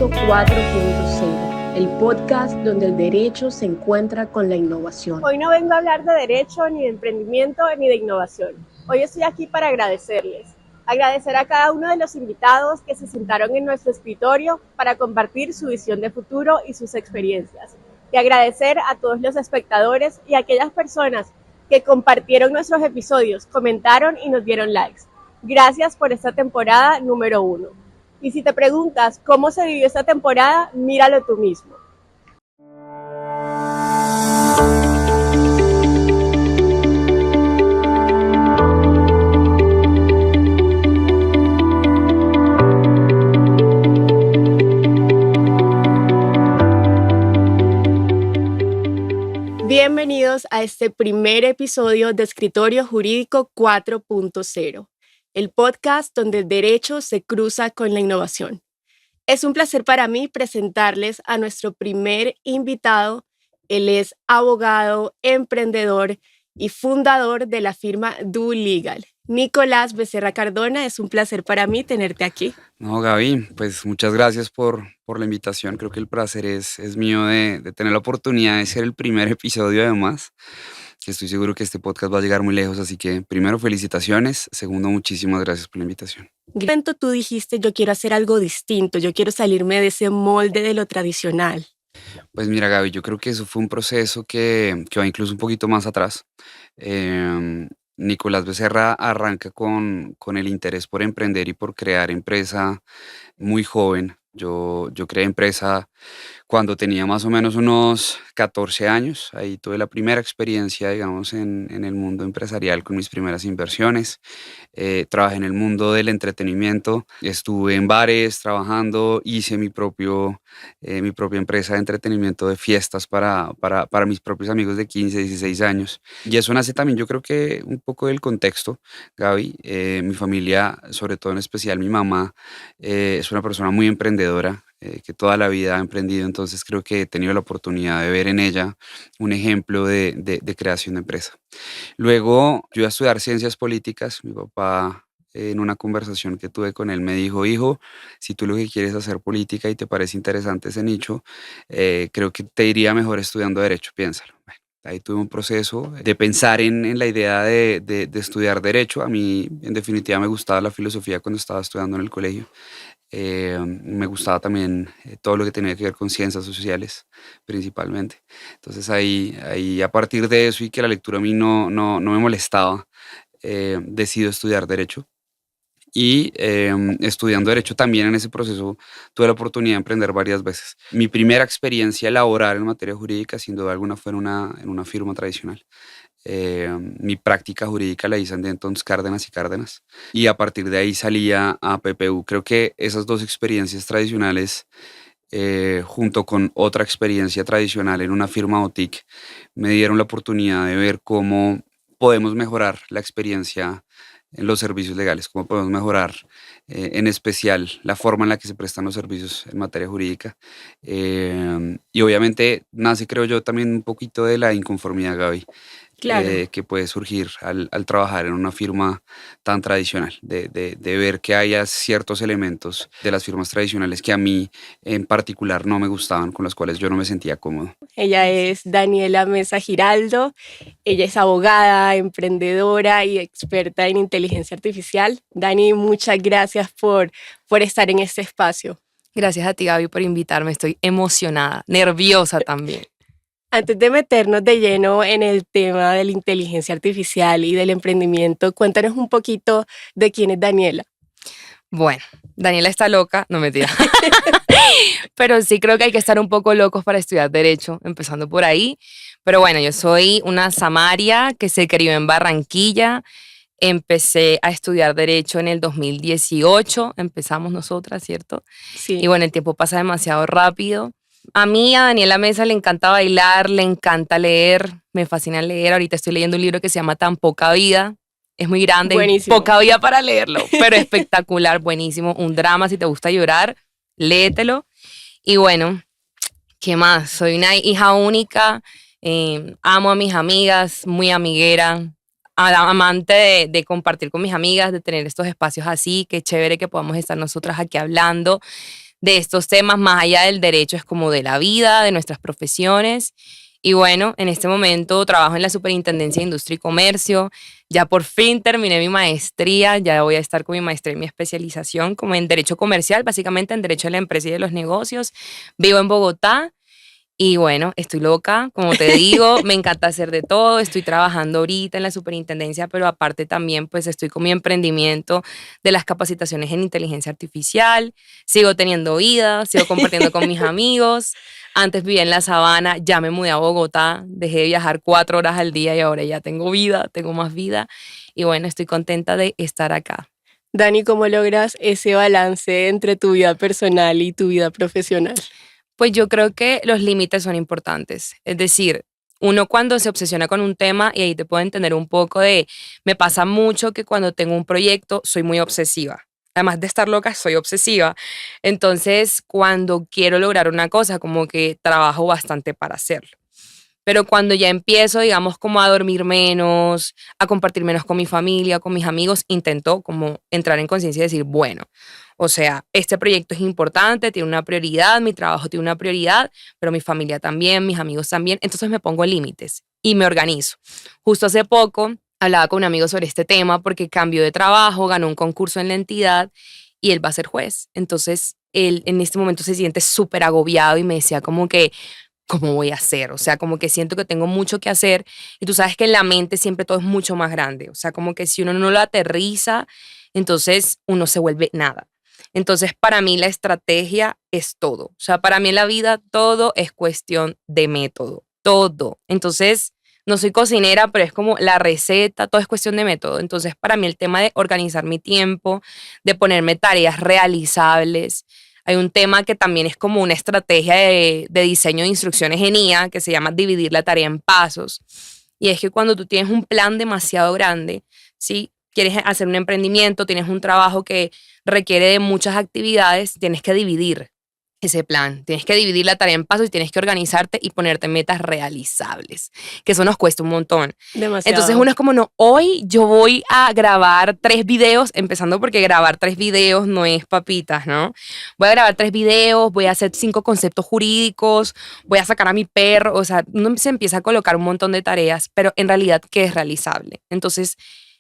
Jurídico 4.0, el podcast donde el derecho se encuentra con la innovación. Hoy no vengo a hablar de derecho, ni de emprendimiento, ni de innovación. Hoy estoy aquí para agradecerles. Agradecer a cada uno de los invitados que se sentaron en nuestro escritorio para compartir su visión de futuro y sus experiencias. Y agradecer a todos los espectadores y a aquellas personas que compartieron nuestros episodios, comentaron y nos dieron likes. Gracias por esta temporada número 1. Y si te preguntas cómo se vivió esta temporada, míralo tú mismo. Bienvenidos a este primer episodio de Escritorio Jurídico 4.0, el podcast donde el derecho se cruza con la innovación. Es un placer para mí presentarles a nuestro primer invitado. Él es abogado, emprendedor y fundador de la firma Do Legal. Nicolás Becerra Cardona, es un placer para mí tenerte aquí. No, Gaby, pues muchas gracias por la invitación. Creo que el placer es mío de tener la oportunidad de ser el primer episodio además, que estoy seguro que este podcast va a llegar muy lejos, así que primero felicitaciones, segundo muchísimas gracias por la invitación. En un momento tú dijiste, yo quiero hacer algo distinto, yo quiero salirme de ese molde de lo tradicional. Pues mira, Gaby, yo creo que eso fue un proceso que va incluso un poquito más atrás. Nicolás Becerra arranca con el interés por emprender y por crear empresa muy joven. Yo creé empresa cuando tenía más o menos unos 14 años. Ahí tuve la primera experiencia, digamos, en el mundo empresarial con mis primeras inversiones. Trabajé en el mundo del entretenimiento, estuve en bares trabajando, hice mi propia empresa de entretenimiento de fiestas para mis propios amigos de 15, 16 años. Y eso nace también, yo creo que un poco del contexto, Gaby. Mi familia, sobre todo en especial mi mamá, es una persona muy emprendedora, que toda la vida ha emprendido, entonces creo que he tenido la oportunidad de ver en ella un ejemplo de creación de empresa. Luego yo iba a estudiar ciencias políticas. Mi papá, en una conversación que tuve con él, me dijo: hijo, si tú lo que quieres es hacer política y te parece interesante ese nicho, creo que te iría mejor estudiando derecho, piénsalo. Bueno, ahí tuve un proceso de pensar en la idea de estudiar derecho. A mí, en definitiva, me gustaba la filosofía cuando estaba estudiando en el colegio. Me gustaba también todo lo que tenía que ver con ciencias sociales, principalmente. Entonces ahí a partir de eso y que la lectura a mí no me molestaba, decido estudiar Derecho. Y estudiando Derecho también en ese proceso tuve la oportunidad de emprender varias veces. Mi primera experiencia laboral en materia jurídica, sin duda alguna, fue en una firma tradicional. Mi práctica jurídica la hice en Dentons Cárdenas y Cárdenas, y a partir de ahí salía a PPU. Creo que esas dos experiencias tradicionales, junto con otra experiencia tradicional en una firma boutique, me dieron la oportunidad de ver cómo podemos mejorar la experiencia en los servicios legales, cómo podemos mejorar en especial la forma en la que se prestan los servicios en materia jurídica. Y obviamente nace, creo yo, también un poquito de la inconformidad, Gaby, Claro. que puede surgir al trabajar en una firma tan tradicional, de ver que haya ciertos elementos de las firmas tradicionales que a mí en particular no me gustaban, con los cuales yo no me sentía cómodo. Ella es Daniela Mesa Giraldo. Ella es abogada, emprendedora y experta en inteligencia artificial. Dani, muchas gracias por estar en este espacio. Gracias a ti, Gaby, por invitarme. Estoy emocionada, nerviosa también. Antes de meternos de lleno en el tema de la inteligencia artificial y del emprendimiento, cuéntanos un poquito de quién es Daniela. Bueno, Daniela está loca, no mentira. Pero sí creo que hay que estar un poco locos para estudiar Derecho, empezando por ahí. Pero bueno, yo soy una samaria que se crió en Barranquilla. Empecé a estudiar Derecho en el 2018. Empezamos nosotras, ¿cierto? Sí. Y bueno, el tiempo pasa demasiado rápido. A mí, a Daniela Mesa, le encanta bailar, le encanta leer, me fascina leer. Ahorita estoy leyendo un libro que se llama Tan poca vida. Es muy grande, Buenísimo. Y poca vida para leerlo, pero espectacular, buenísimo. Un drama, si te gusta llorar, léetelo. Y bueno, ¿qué más? Soy una hija única, amo a mis amigas, muy amiguera, amante de compartir con mis amigas, de tener estos espacios así, qué chévere que podamos estar nosotras aquí hablando de estos temas, más allá del derecho, es como de la vida, de nuestras profesiones. Y bueno, en este momento trabajo en la Superintendencia de Industria y Comercio. Ya por fin terminé mi maestría, ya voy a estar con mi maestría y mi especialización como en Derecho Comercial, básicamente en Derecho de la Empresa y de los Negocios. Vivo en Bogotá. Y bueno, estoy loca, como te digo, me encanta hacer de todo, estoy trabajando ahorita en la superintendencia, pero aparte también pues estoy con mi emprendimiento de las capacitaciones en inteligencia artificial, sigo teniendo vida, sigo compartiendo con mis amigos, antes vivía en la sabana, ya me mudé a Bogotá, dejé de viajar 4 horas al día y ahora ya tengo vida, tengo más vida y bueno, estoy contenta de estar acá. Dani, ¿cómo logras ese balance entre tu vida personal y tu vida profesional? Pues yo creo que los límites son importantes. Es decir, uno cuando se obsesiona con un tema, y ahí te puedo entender un poco me pasa mucho que cuando tengo un proyecto soy muy obsesiva. Además de estar loca, soy obsesiva. Entonces, cuando quiero lograr una cosa, como que trabajo bastante para hacerlo. Pero cuando ya empiezo, digamos, como a dormir menos, a compartir menos con mi familia, con mis amigos, intento como entrar en conciencia y decir, bueno, o sea, este proyecto es importante, tiene una prioridad, mi trabajo tiene una prioridad, pero mi familia también, mis amigos también. Entonces me pongo límites y me organizo. Justo hace poco hablaba con un amigo sobre este tema porque cambió de trabajo, ganó un concurso en la entidad y él va a ser juez. Entonces él en este momento se siente súper agobiado y me decía como que, ¿cómo voy a hacer? O sea, como que siento que tengo mucho que hacer y tú sabes que en la mente siempre todo es mucho más grande. O sea, como que si uno no lo aterriza, entonces uno se vuelve nada. Entonces, para mí la estrategia es todo. O sea, para mí en la vida todo es cuestión de método. Todo. Entonces, no soy cocinera, pero es como la receta, todo es cuestión de método. Entonces, para mí el tema de organizar mi tiempo, de ponerme tareas realizables. Hay un tema que también es como una estrategia de diseño de instrucciones en IA que se llama dividir la tarea en pasos. Y es que cuando tú tienes un plan demasiado grande, ¿sí? Quieres hacer un emprendimiento, tienes un trabajo que requiere de muchas actividades, tienes que dividir ese plan, tienes que dividir la tarea en pasos y tienes que organizarte y ponerte metas realizables, que eso nos cuesta un montón. Demasiado. Entonces uno es como, no, hoy yo voy a grabar 3 videos, empezando porque grabar 3 videos no es papitas, ¿no? Voy a grabar 3 videos, voy a hacer 5 conceptos jurídicos, voy a sacar a mi perro, o sea, uno se empieza a colocar un montón de tareas, pero en realidad, ¿qué es realizable? Entonces,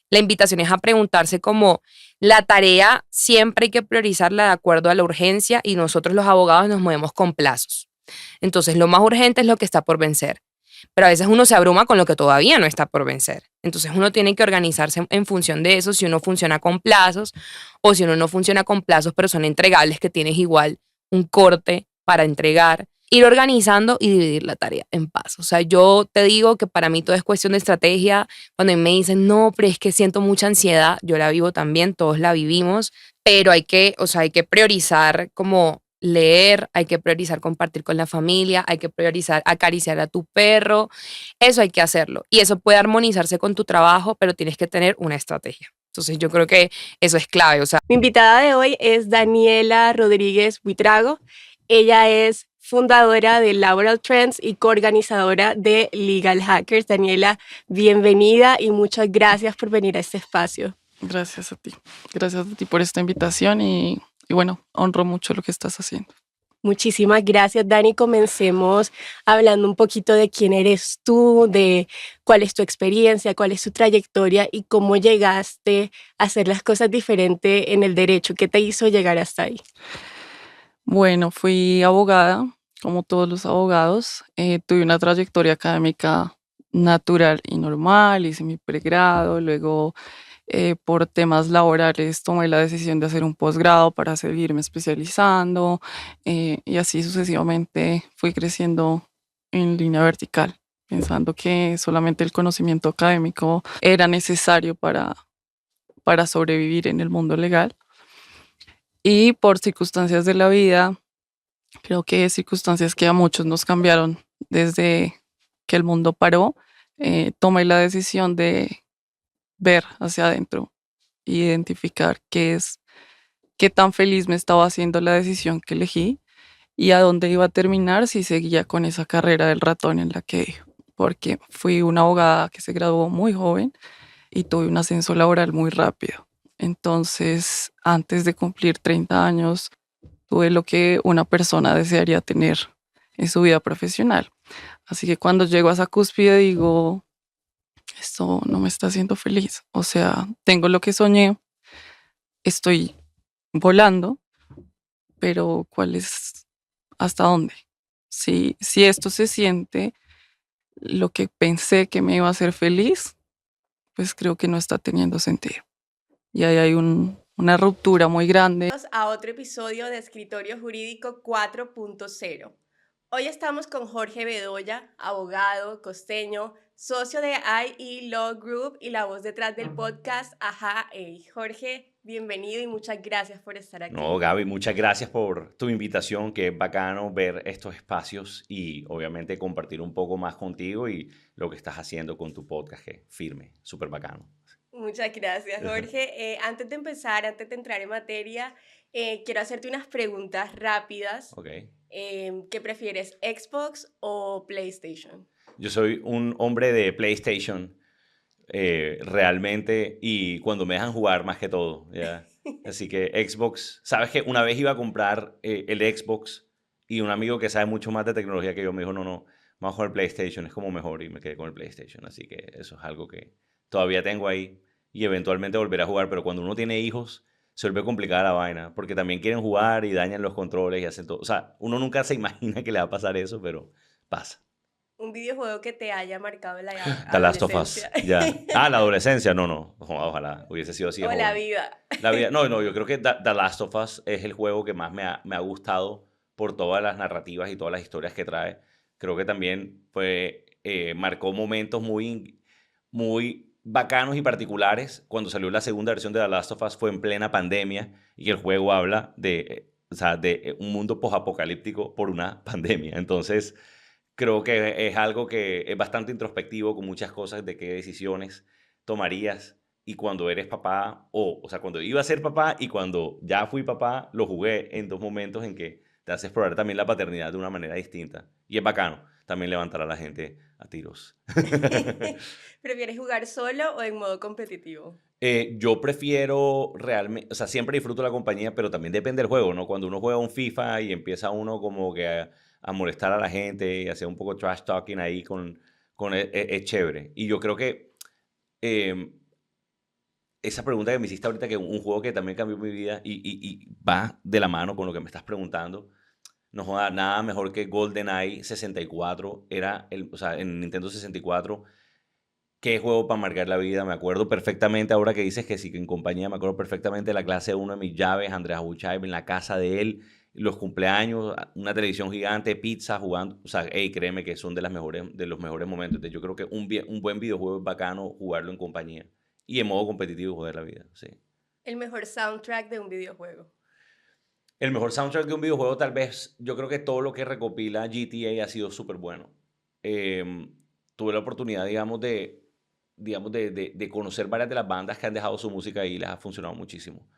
la invitación es a preguntarse como la tarea siempre hay que priorizarla de acuerdo a la urgencia y nosotros los abogados nos movemos con plazos. Entonces, lo más urgente es lo que está por vencer. Pero a veces uno se abruma con lo que todavía no está por vencer. Entonces uno tiene que organizarse en función de eso, si uno funciona con plazos o si uno no funciona con plazos, pero son entregables que tienes igual un corte para entregar. Ir organizando y dividir la tarea en pasos. O sea, yo te digo que para mí todo es cuestión de estrategia. Cuando me dicen, no, pero es que siento mucha ansiedad, yo la vivo también, todos la vivimos, pero hay que priorizar como leer, hay que priorizar compartir con la familia, hay que priorizar acariciar a tu perro, eso hay que hacerlo. Y eso puede armonizarse con tu trabajo, pero tienes que tener una estrategia. Entonces yo creo que eso es clave. O sea, Mi invitada de hoy es Daniela Rodríguez Buitrago. Ella es fundadora de Laboral Trends y coorganizadora de Legal Hackers. Daniela, bienvenida y muchas gracias por venir a este espacio. Gracias a ti. Gracias a ti por esta invitación y bueno, honro mucho lo que estás haciendo. Muchísimas gracias, Dani. Comencemos hablando un poquito de quién eres tú, de cuál es tu experiencia, cuál es tu trayectoria y cómo llegaste a hacer las cosas diferentes en el derecho. ¿Qué te hizo llegar hasta ahí? Bueno, fui abogada, como todos los abogados. Tuve una trayectoria académica natural y normal, hice mi pregrado, luego por temas laborales tomé la decisión de hacer un posgrado para seguirme especializando y así sucesivamente fui creciendo en línea vertical, pensando que solamente el conocimiento académico era necesario para sobrevivir en el mundo legal. Y por circunstancias de la vida, creo que circunstancias que a muchos nos cambiaron desde que el mundo paró, tomé la decisión de ver hacia adentro e identificar qué tan feliz me estaba haciendo la decisión que elegí y a dónde iba a terminar si seguía con esa carrera del ratón en la que iba. Porque fui una abogada que se graduó muy joven y tuve un ascenso laboral muy rápido. Entonces, antes de cumplir 30 años, tuve lo que una persona desearía tener en su vida profesional. Así que cuando llego a esa cúspide digo, esto no me está haciendo feliz. O sea, tengo lo que soñé, estoy volando, pero ¿cuál es hasta dónde? Si esto se siente lo que pensé que me iba a hacer feliz, pues creo que no está teniendo sentido. Y ahí hay una ruptura muy grande. A otro episodio de Escritorio Jurídico 4.0. Hoy estamos con Jorge Bedoya, abogado costeño, socio de IE Law Group y la voz detrás del podcast Ajá. Jorge, bienvenido y muchas gracias por estar aquí. No, Gaby, muchas gracias por tu invitación, que es bacano ver estos espacios y obviamente compartir un poco más contigo y lo que estás haciendo con tu podcast, que es firme, súper bacano. Muchas gracias, Jorge. Antes de empezar, antes de entrar en materia, quiero hacerte unas preguntas rápidas. Ok. ¿Qué prefieres, Xbox o PlayStation? Yo soy un hombre de PlayStation, realmente, y cuando me dejan jugar más que todo, ¿ya? Así que Xbox, sabes que una vez iba a comprar el Xbox y un amigo que sabe mucho más de tecnología que yo me dijo, no, vamos con el PlayStation, es como mejor, y me quedé con el PlayStation. Así que eso es algo que todavía tengo ahí y eventualmente volveré a jugar, pero cuando uno tiene hijos se vuelve complicada la vaina, porque también quieren jugar y dañan los controles y hacen todo. O sea, uno nunca se imagina que le va a pasar eso, pero pasa. Un videojuego que te haya marcado la The Last of Us, adolescencia. ya. La adolescencia, no. Ojalá hubiese sido así de O joven. la vida. La vida. No, yo creo que The Last of Us es el juego que más me ha gustado por todas las narrativas y todas las historias que trae. Creo que también marcó momentos muy bacanos y particulares. Cuando salió la segunda versión de The Last of Us fue en plena pandemia y el juego habla de un mundo posapocalíptico por una pandemia. Entonces, creo que es algo que es bastante introspectivo con muchas cosas de qué decisiones tomarías. Y cuando eres papá, o sea, cuando iba a ser papá y cuando ya fui papá, lo jugué en dos momentos en que te hace explorar también la paternidad de una manera distinta. Y es bacano también levantar a la gente a tiros. ¿Prefieres jugar solo o en modo competitivo? Yo prefiero realmente, o sea, siempre disfruto la compañía, pero también depende del juego, ¿no? Cuando uno juega un FIFA y empieza uno como que a molestar a la gente y hacer un poco trash talking ahí es chévere. Y yo creo que eh, esa pregunta que me hiciste ahorita, que un juego que también cambió mi vida y va de la mano con lo que me estás preguntando, no joda, nada mejor que GoldenEye 64, o sea, en Nintendo 64. Qué juego para marcar la vida, me acuerdo perfectamente, ahora que dices que sí, que en compañía, me acuerdo perfectamente de la clase de uno de mis llaves, Andrés Abuchaibe, en la casa de él, los cumpleaños, una televisión gigante, pizza, jugando, o sea, hey, créeme que son de los mejores momentos. Entonces, yo creo que un buen videojuego es bacano jugarlo en compañía y en modo competitivo joder la vida, sí. El mejor soundtrack de un videojuego. El mejor soundtrack de un videojuego, tal vez, yo creo que todo lo que recopila GTA ha sido súper bueno. Tuve la oportunidad, digamos, de conocer varias de las bandas que han dejado su música ahí y les ha funcionado muchísimo.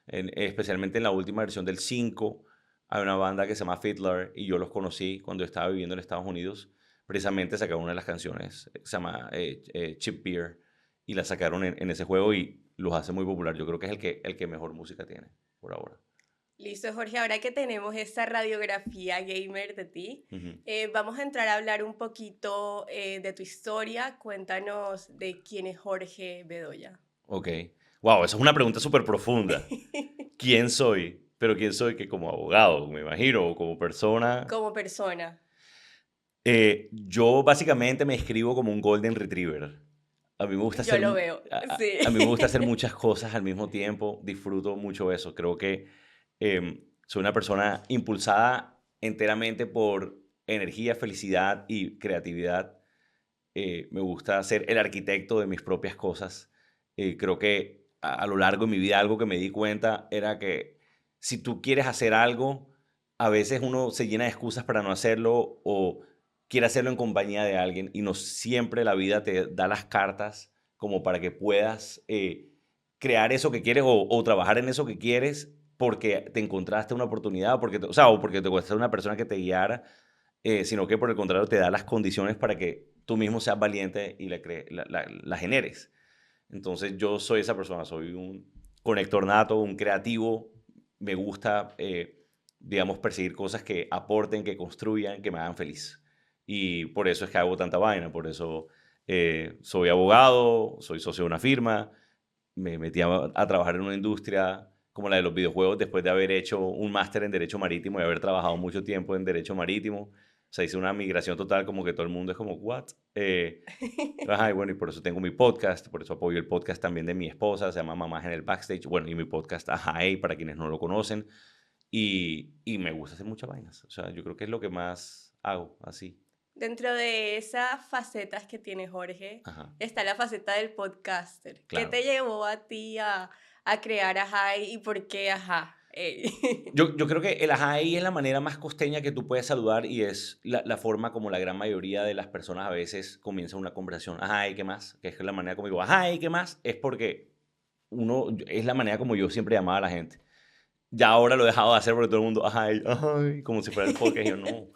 Especialmente en la última versión del 5, hay una banda que se llama Fiddler y yo los conocí cuando estaba viviendo en Estados Unidos. Precisamente sacaron una de las canciones, se llama Cheap Beer, y la sacaron en ese juego y los hace muy popular. Yo creo que es el que mejor música tiene por ahora. Listo, Jorge, ahora que tenemos esta radiografía gamer de ti, Ujú. vamos a entrar a hablar un poquito de tu historia. Cuéntanos de quién es Jorge Bedoya. Ok. Wow, esa es una pregunta súper profunda. ¿Quién soy? Pero ¿quién soy? Que como abogado, me imagino, o como persona. Como persona. Yo básicamente me escribo como un Golden Retriever. A mí me gusta Yo lo veo, sí. a mí me gusta hacer muchas cosas al mismo tiempo. Disfruto mucho eso. Creo que soy una persona impulsada enteramente por energía, felicidad y creatividad. Me gusta ser el arquitecto de mis propias cosas. Creo que a lo largo de mi vida algo que me di cuenta era que si tú quieres hacer algo, a veces uno se llena de excusas para no hacerlo o quiere hacerlo en compañía de alguien y no siempre la vida te da las cartas como para que puedas crear eso que quieres o trabajar en eso que quieres porque te encontraste una oportunidad o porque te encontraste una persona que te guiara, sino que por el contrario te da las condiciones para que tú mismo seas valiente y la generes. Entonces yo soy esa persona, soy un conector nato, un creativo, me gusta digamos, perseguir cosas que aporten, que construyan, que me hagan feliz. Y por eso es que hago tanta vaina, por eso soy abogado, soy socio de una firma, me metí a trabajar en una industria como la de los videojuegos después de haber hecho un máster en Derecho Marítimo y haber trabajado mucho tiempo en Derecho Marítimo. O sea, hice una migración total, como que todo el mundo es como, ¿what? Ajá, y bueno, y por eso tengo mi podcast, por eso apoyo el podcast también de mi esposa, se llama Mamás en el Backstage, bueno, y mi podcast Ajá, para quienes no lo conocen. Y me gusta hacer muchas vainas. O sea, yo creo que es lo que más hago, así. Dentro de esas facetas que tiene Jorge, Ajá, está la faceta del podcaster. ¿Qué claro. te llevó a ti a crear Ajá y por qué Ajá? Yo creo que el ajá ahí es la manera más costeña que tú puedes saludar y es la forma como la gran mayoría de las personas a veces comienzan una conversación. Ajá, ¿y qué más? Que es la manera como digo, ajá, ¿y qué más? Es porque es la manera como yo siempre llamaba a la gente. Ya ahora lo he dejado de hacer porque todo el mundo, ajá, como si fuera el podcast, y yo no.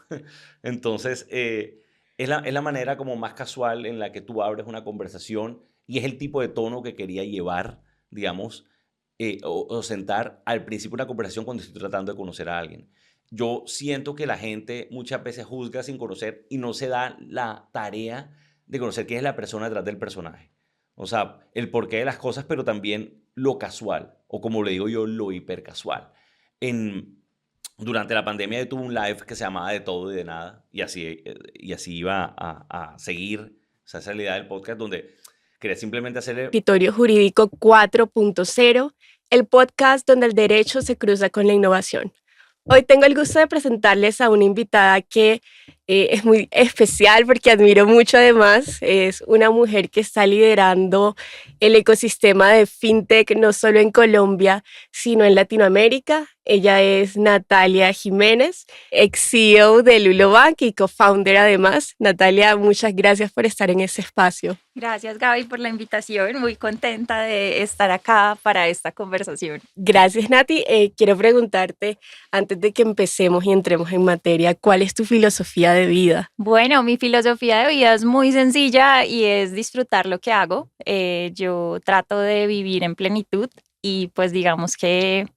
Entonces, es la manera como más casual en la que tú abres una conversación y es el tipo de tono que quería llevar, digamos, o sentar al principio de una conversación cuando estoy tratando de conocer a alguien. Yo siento que la gente muchas veces juzga sin conocer y no se da la tarea de conocer quién es la persona detrás del personaje. O sea, el porqué de las cosas, pero también lo casual, o como le digo yo, lo hipercasual. En, durante la pandemia yo tuve un live que se llamaba De Todo y de Nada, y así iba a seguir, o sea, esa es la idea del podcast, donde quería simplemente hacerle... Escritorio Jurídico 4.0, el podcast donde el derecho se cruza con la innovación. Hoy tengo el gusto de presentarles a una invitada que es muy especial porque admiro mucho además. Es una mujer que está liderando el ecosistema de fintech no solo en Colombia, sino en Latinoamérica. Ella es Natalia Jiménez, ex CEO de Lulobank y co-founder además. Natalia, muchas gracias por estar en ese espacio. Gracias, Gaby, por la invitación. Muy contenta de estar acá para esta conversación. Gracias, Nati. Quiero preguntarte, antes de que empecemos y entremos en materia, ¿cuál es tu filosofía de vida? Bueno, mi filosofía de vida es muy sencilla y es disfrutar lo que hago. Yo trato de vivir en plenitud y pues digamos que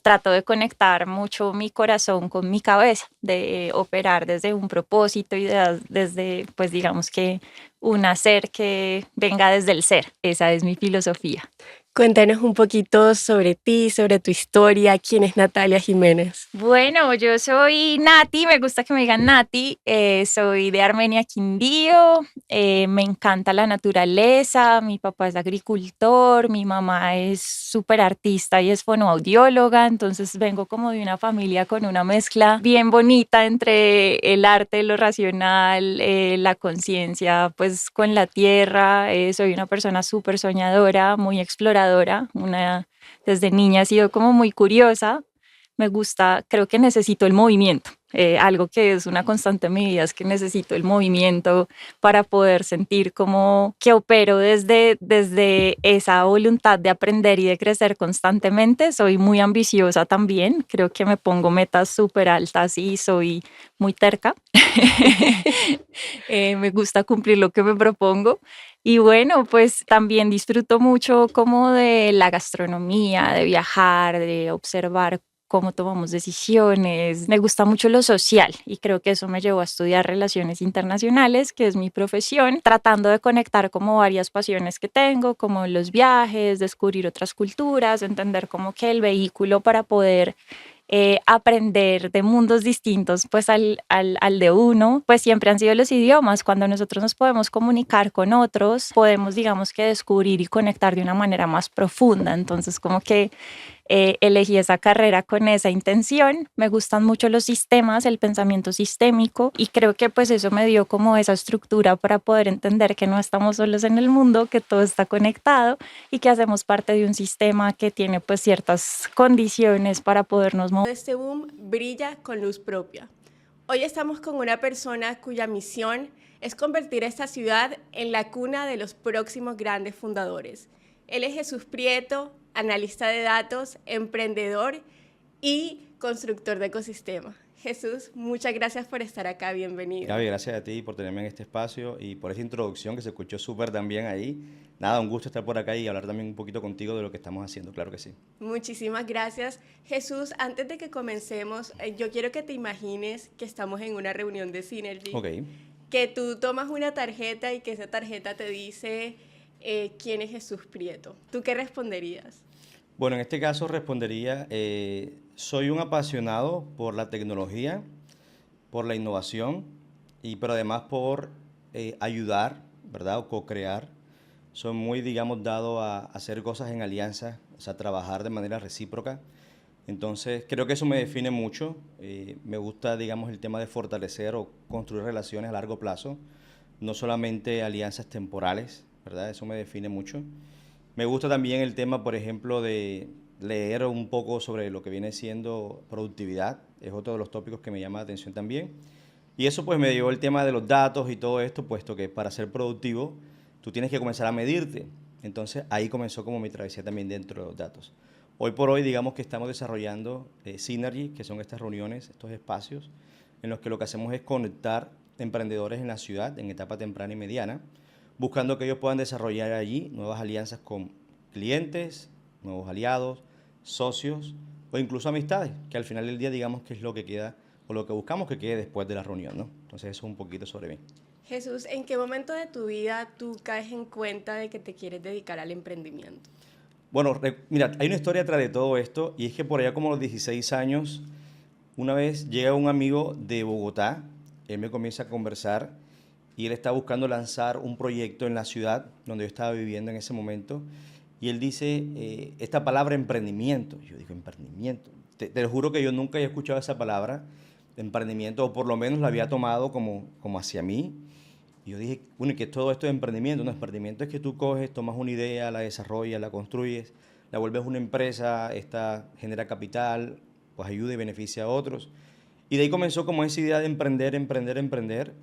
trato de conectar mucho mi corazón con mi cabeza, de operar desde un propósito y desde, pues digamos que un hacer que venga desde el ser. Esa es mi filosofía. Cuéntanos un poquito sobre ti, sobre tu historia. ¿Quién es Natalia Jiménez? Bueno, yo soy Nati, me gusta que me digan Nati, soy de Armenia, Quindío, me encanta la naturaleza, mi papá es agricultor, mi mamá es súper artista y es fonoaudióloga, entonces vengo como de una familia con una mezcla bien bonita entre el arte, lo racional, la conciencia, pues con la tierra, soy una persona súper soñadora, muy exploradora, desde niña he sido como muy curiosa. Me gusta, creo que necesito el movimiento. Algo que es una constante en mi vida es que necesito el movimiento para poder sentir como que opero desde esa voluntad de aprender y de crecer constantemente. Soy muy ambiciosa también, creo que me pongo metas súper altas y soy muy terca. Me gusta cumplir lo que me propongo. Y bueno, pues también disfruto mucho como de la gastronomía, de viajar, de observar cómo tomamos decisiones. Me gusta mucho lo social y creo que eso me llevó a estudiar relaciones internacionales, que es mi profesión, tratando de conectar como varias pasiones que tengo, como los viajes, descubrir otras culturas, entender como que el vehículo para poder aprender de mundos distintos pues al de uno, pues siempre han sido los idiomas. Cuando nosotros nos podemos comunicar con otros, podemos digamos que descubrir y conectar de una manera más profunda. Entonces como que elegí esa carrera con esa intención. Me gustan mucho los sistemas, el pensamiento sistémico y creo que pues eso me dio como esa estructura para poder entender que no estamos solos en el mundo, que todo está conectado y que hacemos parte de un sistema que tiene pues ciertas condiciones para podernos mover. Este boom brilla con luz propia. Hoy estamos con una persona cuya misión es convertir esta ciudad en la cuna de los próximos grandes fundadores. Él es Jesús Prieto, analista de datos, emprendedor y constructor de ecosistema. Jesús, muchas gracias por estar acá, bienvenido. Gaby, gracias a ti por tenerme en este espacio y por esa introducción que se escuchó súper también ahí. Nada, un gusto estar por acá y hablar también un poquito contigo de lo que estamos haciendo, claro que sí. Muchísimas gracias. Jesús, antes de que comencemos, yo quiero que te imagines que estamos en una reunión de Synergy. Ok. Que tú tomas una tarjeta y que esa tarjeta te dice quién es Jesús Prieto. ¿Tú qué responderías? Bueno, en este caso respondería, soy un apasionado por la tecnología, por la innovación, pero además por ayudar, ¿verdad? O co-crear. Soy muy, digamos, dado a hacer cosas en alianza, o sea, trabajar de manera recíproca. Entonces, creo que eso me define mucho. Me gusta, digamos, el tema de fortalecer o construir relaciones a largo plazo, no solamente alianzas temporales, ¿verdad? Eso me define mucho. Me gusta también el tema, por ejemplo, de leer un poco sobre lo que viene siendo productividad. Es otro de los tópicos que me llama la atención también. Y eso pues me llevó el tema de los datos y todo esto, puesto que para ser productivo tú tienes que comenzar a medirte. Entonces ahí comenzó como mi travesía también dentro de los datos. Hoy por hoy digamos que estamos desarrollando Synergy, que son estas reuniones, estos espacios, en los que lo que hacemos es conectar emprendedores en la ciudad en etapa temprana y mediana, buscando que ellos puedan desarrollar allí nuevas alianzas con clientes, nuevos aliados, socios o incluso amistades, que al final del día digamos que es lo que queda o lo que buscamos que quede después de la reunión, ¿no? Entonces eso es un poquito sobre mí. Jesús, ¿en qué momento de tu vida tú caes en cuenta de que te quieres dedicar al emprendimiento? Bueno, mira, hay una historia atrás de todo esto y es que por allá como a los 16 años, una vez llega un amigo de Bogotá, él me comienza a conversar y él está buscando lanzar un proyecto en la ciudad donde yo estaba viviendo en ese momento y él dice esta palabra emprendimiento. Yo digo, emprendimiento. Te lo juro que yo nunca había escuchado esa palabra, emprendimiento, o por lo menos la había tomado como hacia mí. Y yo dije, bueno, ¿y qué es todo esto de emprendimiento? No, emprendimiento es que tú coges, tomas una idea, la desarrollas, la construyes, la vuelves una empresa, esta genera capital, pues ayuda y beneficia a otros. Y de ahí comenzó como esa idea de emprender, emprender, emprender.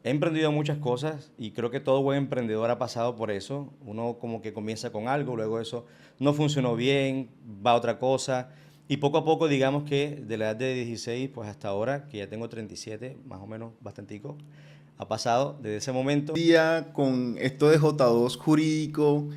He emprendido muchas cosas y creo que todo buen emprendedor ha pasado por eso. Uno como que comienza con algo, luego eso no funcionó bien, va a otra cosa. Y poco a poco, digamos que de la edad de 16 pues hasta ahora, que ya tengo 37, más o menos bastantico, ha pasado desde ese momento. Día con esto de J2 jurídico,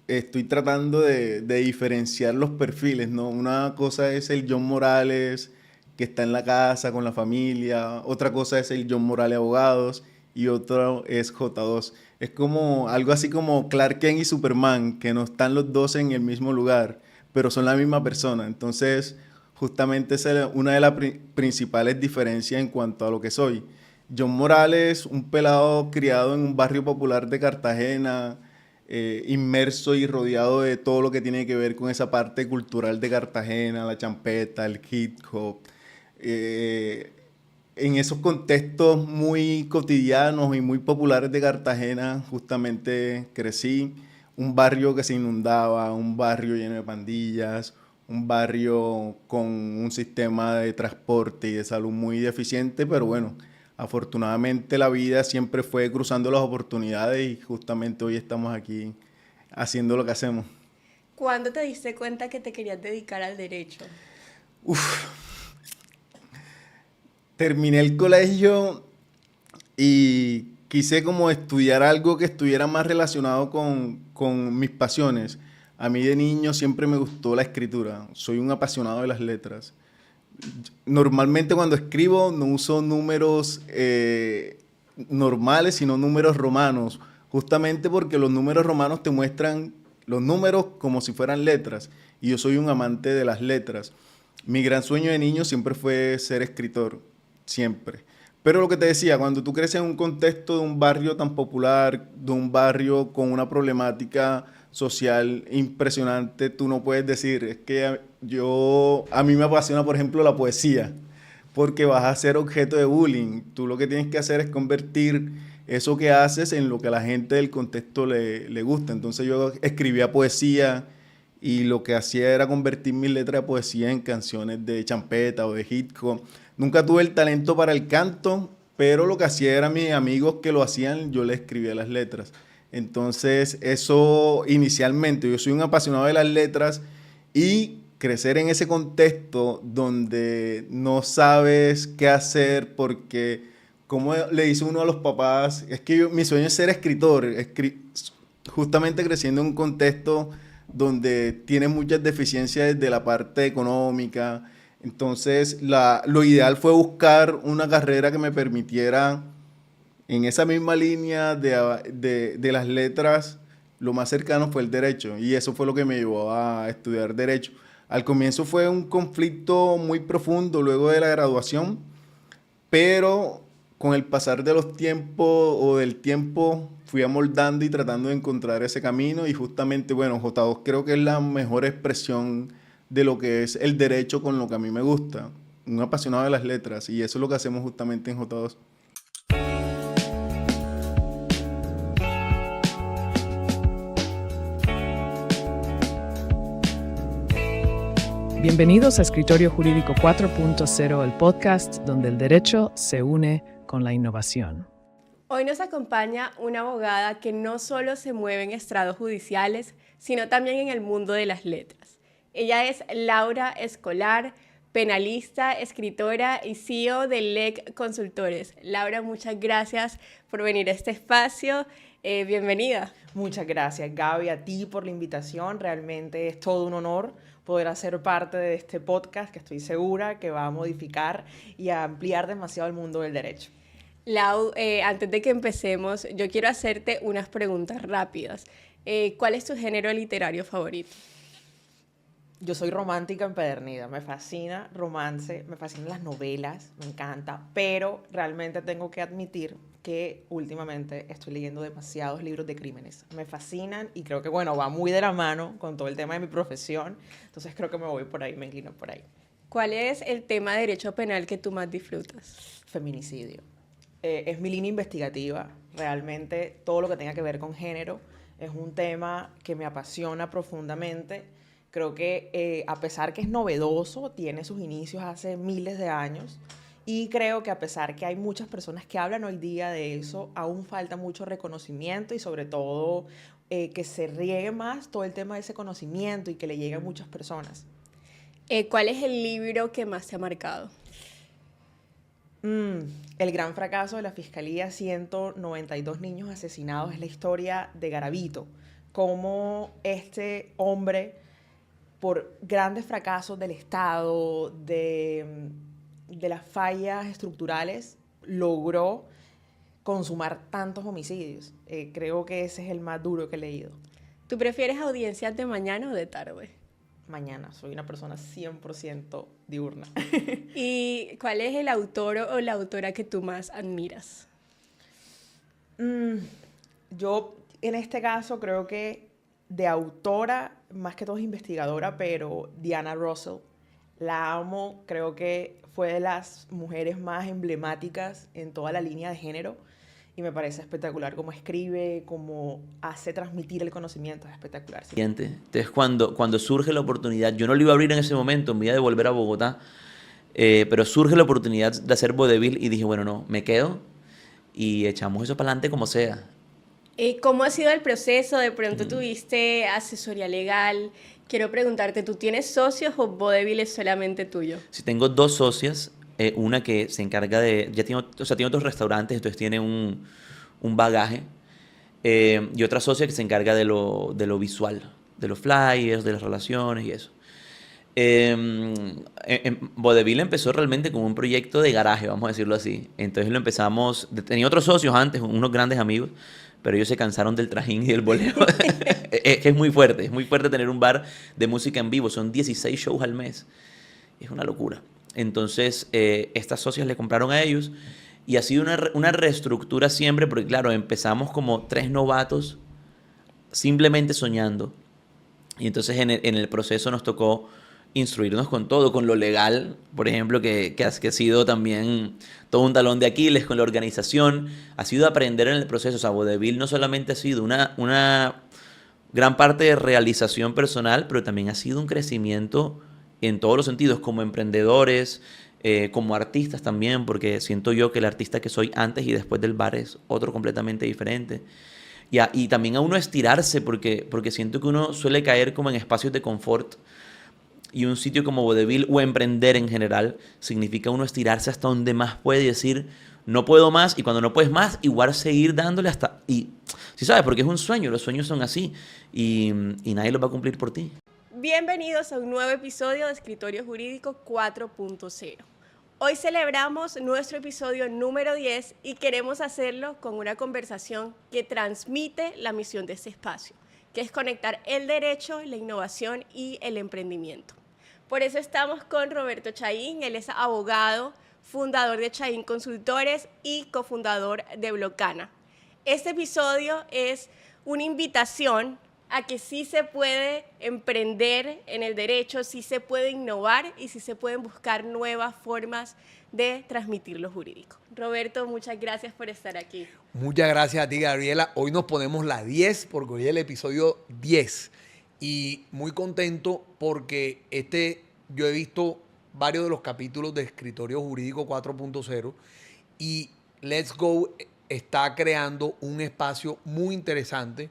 estoy tratando de diferenciar los perfiles, ¿no? Una cosa es el John Morales que está en la casa con la familia, otra cosa es el John Morales Abogados y otro es J2. Es como algo así como Clark Kent y Superman, que no están los dos en el mismo lugar, pero son la misma persona. Entonces, justamente esa es una de las principales diferencias en cuanto a lo que soy. John Morales, un pelado criado en un barrio popular de Cartagena, inmerso y rodeado de todo lo que tiene que ver con esa parte cultural de Cartagena, la champeta, el hip hop. En esos contextos muy cotidianos y muy populares de Cartagena, justamente crecí. Un barrio que se inundaba, un barrio lleno de pandillas, un barrio con un sistema de transporte y de salud muy deficiente, pero bueno, afortunadamente la vida siempre fue cruzando las oportunidades y justamente hoy estamos aquí haciendo lo que hacemos. ¿Cuándo te diste cuenta que te querías dedicar al derecho? Terminé el colegio y quise como estudiar algo que estuviera más relacionado con mis pasiones. A mí de niño siempre me gustó la escritura, soy un apasionado de las letras. Normalmente cuando escribo no uso números normales, sino números romanos, justamente porque los números romanos te muestran los números como si fueran letras, y yo soy un amante de las letras. Mi gran sueño de niño siempre fue ser escritor, siempre. Pero lo que te decía, cuando tú creces en un contexto de un barrio tan popular, de un barrio con una problemática social impresionante, tú no puedes decir, es que a mí me apasiona, por ejemplo, la poesía, porque vas a ser objeto de bullying. Tú lo que tienes que hacer es convertir eso que haces en lo que a la gente del contexto le gusta. Entonces yo escribía poesía y lo que hacía era convertir mis letras de poesía en canciones de champeta o de hip hop. Nunca tuve el talento para el canto, pero lo que hacía era mis amigos que lo hacían, yo les escribía las letras. Entonces, eso inicialmente, yo soy un apasionado de las letras y crecer en ese contexto donde no sabes qué hacer porque, como le dice uno a los papás, es que mi sueño es ser escritor, justamente creciendo en un contexto donde tiene muchas deficiencias de la parte económica. Entonces, lo ideal fue buscar una carrera que me permitiera, en esa misma línea de las letras, lo más cercano fue el derecho, y eso fue lo que me llevó a estudiar derecho. Al comienzo fue un conflicto muy profundo luego de la graduación, pero con el pasar de los tiempos o del tiempo fui amoldando y tratando de encontrar ese camino, y justamente, bueno, J2 creo que es la mejor expresión de lo que es el derecho con lo que a mí me gusta, un apasionado de las letras, y eso es lo que hacemos justamente en J2. Bienvenidos a Escritorio Jurídico 4.0, el podcast donde el derecho se une con la innovación. Hoy nos acompaña una abogada que no solo se mueve en estrados judiciales, sino también en el mundo de las letras. Ella es Laura Escolar, penalista, escritora y CEO de LEC Consultores. Laura, muchas gracias por venir a este espacio. Bienvenida. Muchas gracias, Gaby, a ti por la invitación. Realmente es todo un honor poder hacer parte de este podcast que estoy segura que va a modificar y a ampliar demasiado el mundo del derecho. Lau, antes de que empecemos, yo quiero hacerte unas preguntas rápidas. ¿Cuál es tu género literario favorito? Yo soy romántica empedernida, me fascina romance, me fascinan las novelas, me encanta, pero realmente tengo que admitir que últimamente estoy leyendo demasiados libros de crímenes. Me fascinan y creo que, bueno, va muy de la mano con todo el tema de mi profesión, entonces creo que me voy por ahí, me inclino por ahí. ¿Cuál es el tema de derecho penal que tú más disfrutas? Feminicidio. Es mi línea investigativa, realmente todo lo que tenga que ver con género es un tema que me apasiona profundamente. Creo que a pesar que es novedoso, tiene sus inicios hace miles de años, y creo que a pesar que hay muchas personas que hablan hoy día de eso, aún falta mucho reconocimiento y sobre todo que se riegue más todo el tema de ese conocimiento y que le llegue a muchas personas. ¿Cuál es el libro que más te ha marcado? El gran fracaso de la Fiscalía, 192 niños asesinados, es la historia de Garavito, cómo este hombre, por grandes fracasos del Estado, de las fallas estructurales, logró consumar tantos homicidios. Creo que ese es el más duro que he leído. ¿Tú prefieres audiencias de mañana o de tarde? Mañana, soy una persona 100% diurna. ¿Y cuál es el autor o la autora que tú más admiras? Yo, en este caso, creo que de autora, más que todo es investigadora, pero Diana Russell, la amo, creo que fue de las mujeres más emblemáticas en toda la línea de género y me parece espectacular cómo escribe, cómo hace transmitir el conocimiento, es espectacular. ¿Sí? Entonces, cuando surge la oportunidad, yo no lo iba a abrir en ese momento, en vía de volver a Bogotá, pero surge la oportunidad de hacer vodevil y dije, bueno, no, me quedo y echamos eso para adelante como sea. ¿Cómo ha sido el proceso? De pronto tuviste asesoría legal. Quiero preguntarte, ¿tú tienes socios o vodevil es solamente tuyo? Sí, tengo dos socias, una que se encarga de, tiene otros restaurantes, entonces tiene un bagaje, y otra socia que se encarga de lo visual, de los flyers, de las relaciones y eso. Vodevil empezó realmente como un proyecto de garaje, vamos a decirlo así. Entonces lo empezamos, tenía otros socios antes, unos grandes amigos, pero ellos se cansaron del trajín y del bolero. Es muy fuerte tener un bar de música en vivo, son 16 shows al mes, es una locura. Entonces estas socias le compraron a ellos y ha sido una reestructura siempre, porque claro, empezamos como 3 novatos simplemente soñando, y entonces en el proceso nos tocó instruirnos con todo, con lo legal, por ejemplo, que ha sido también todo un talón de Aquiles con la organización, ha sido aprender en el proceso. O sea, vodevil no solamente ha sido una gran parte de realización personal, pero también ha sido un crecimiento en todos los sentidos, como emprendedores, como artistas también, porque siento yo que el artista que soy antes y después del bar es otro completamente diferente. Y también a uno estirarse, porque siento que uno suele caer como en espacios de confort. Y un sitio como vodevil o emprender en general significa uno estirarse hasta donde más puede y decir, no puedo más, y cuando no puedes más, igual seguir dándole hasta... Y, ¿sí sabes? Porque es un sueño, los sueños son así, y nadie los va a cumplir por ti. Bienvenidos a un nuevo episodio de Escritorio Jurídico 4.0. Hoy celebramos nuestro episodio número 10 y queremos hacerlo con una conversación que transmite la misión de este espacio, que es conectar el derecho, la innovación y el emprendimiento. Por eso estamos con Roberto Chaín. Él es abogado, fundador de Chaín Consultores y cofundador de Blocana. Este episodio es una invitación a que sí se puede emprender en el derecho, sí se puede innovar y sí se pueden buscar nuevas formas de transmitir lo jurídico. Roberto, muchas gracias por estar aquí. Muchas gracias a ti, Gabriela. Hoy nos ponemos la 10 porque hoy es el episodio 10 y muy contento porque yo he visto varios de los capítulos de Escritorio Jurídico 4.0 y Let's Go está creando un espacio muy interesante.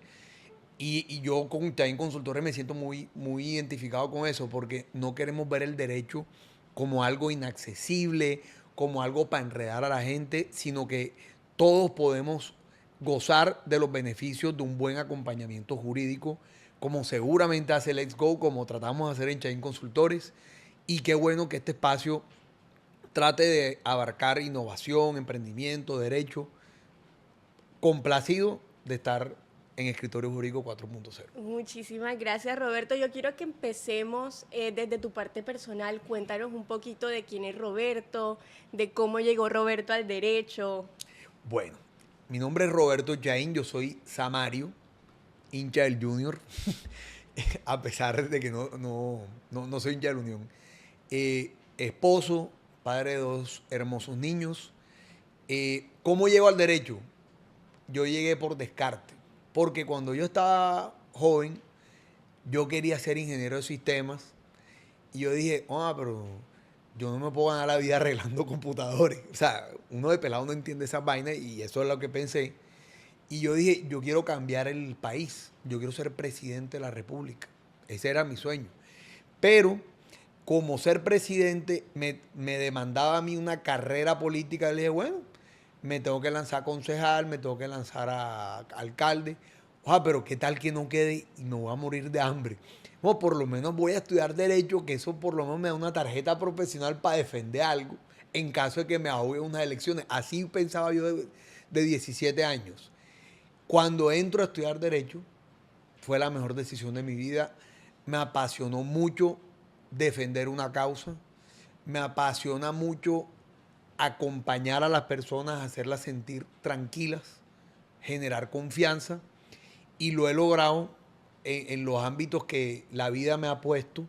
Y yo con Chaín Consultores me siento muy identificado con eso porque no queremos ver el derecho como algo inaccesible, como algo para enredar a la gente, sino que todos podemos gozar de los beneficios de un buen acompañamiento jurídico, como seguramente hace Let's Go, como tratamos de hacer en Chaín Consultores. Y qué bueno que este espacio trate de abarcar innovación, emprendimiento, derecho. Complacido de estar en Escritorio Jurídico 4.0. Muchísimas gracias, Roberto. Yo quiero que empecemos desde tu parte personal. Cuéntanos un poquito de quién es Roberto, de cómo llegó Roberto al derecho. Bueno, mi nombre es Roberto Chaín, yo soy samario, hincha del Junior, a pesar de que no soy hincha del Unión. Esposo, padre de 2 hermosos niños. ¿Cómo llego al derecho? Yo llegué por descarte. Porque cuando yo estaba joven, yo quería ser ingeniero de sistemas y yo dije, pero yo no me puedo ganar la vida arreglando computadores. O sea, uno de pelado no entiende esas vainas y eso es lo que pensé. Y yo dije, yo quiero cambiar el país, yo quiero ser presidente de la República. Ese era mi sueño. Pero como ser presidente me demandaba a mí una carrera política, le dije, bueno, me tengo que lanzar a concejal, me tengo que lanzar a alcalde. Pero qué tal que no quede y no voy a morir de hambre. Bueno, por lo menos voy a estudiar derecho, que eso por lo menos me da una tarjeta profesional para defender algo en caso de que me ahogue unas elecciones. Así pensaba yo de 17 años. Cuando entro a estudiar derecho, fue la mejor decisión de mi vida. Me apasionó mucho defender una causa. Me apasiona mucho acompañar a las personas, hacerlas sentir tranquilas, generar confianza, y lo he logrado en los ámbitos que la vida me ha puesto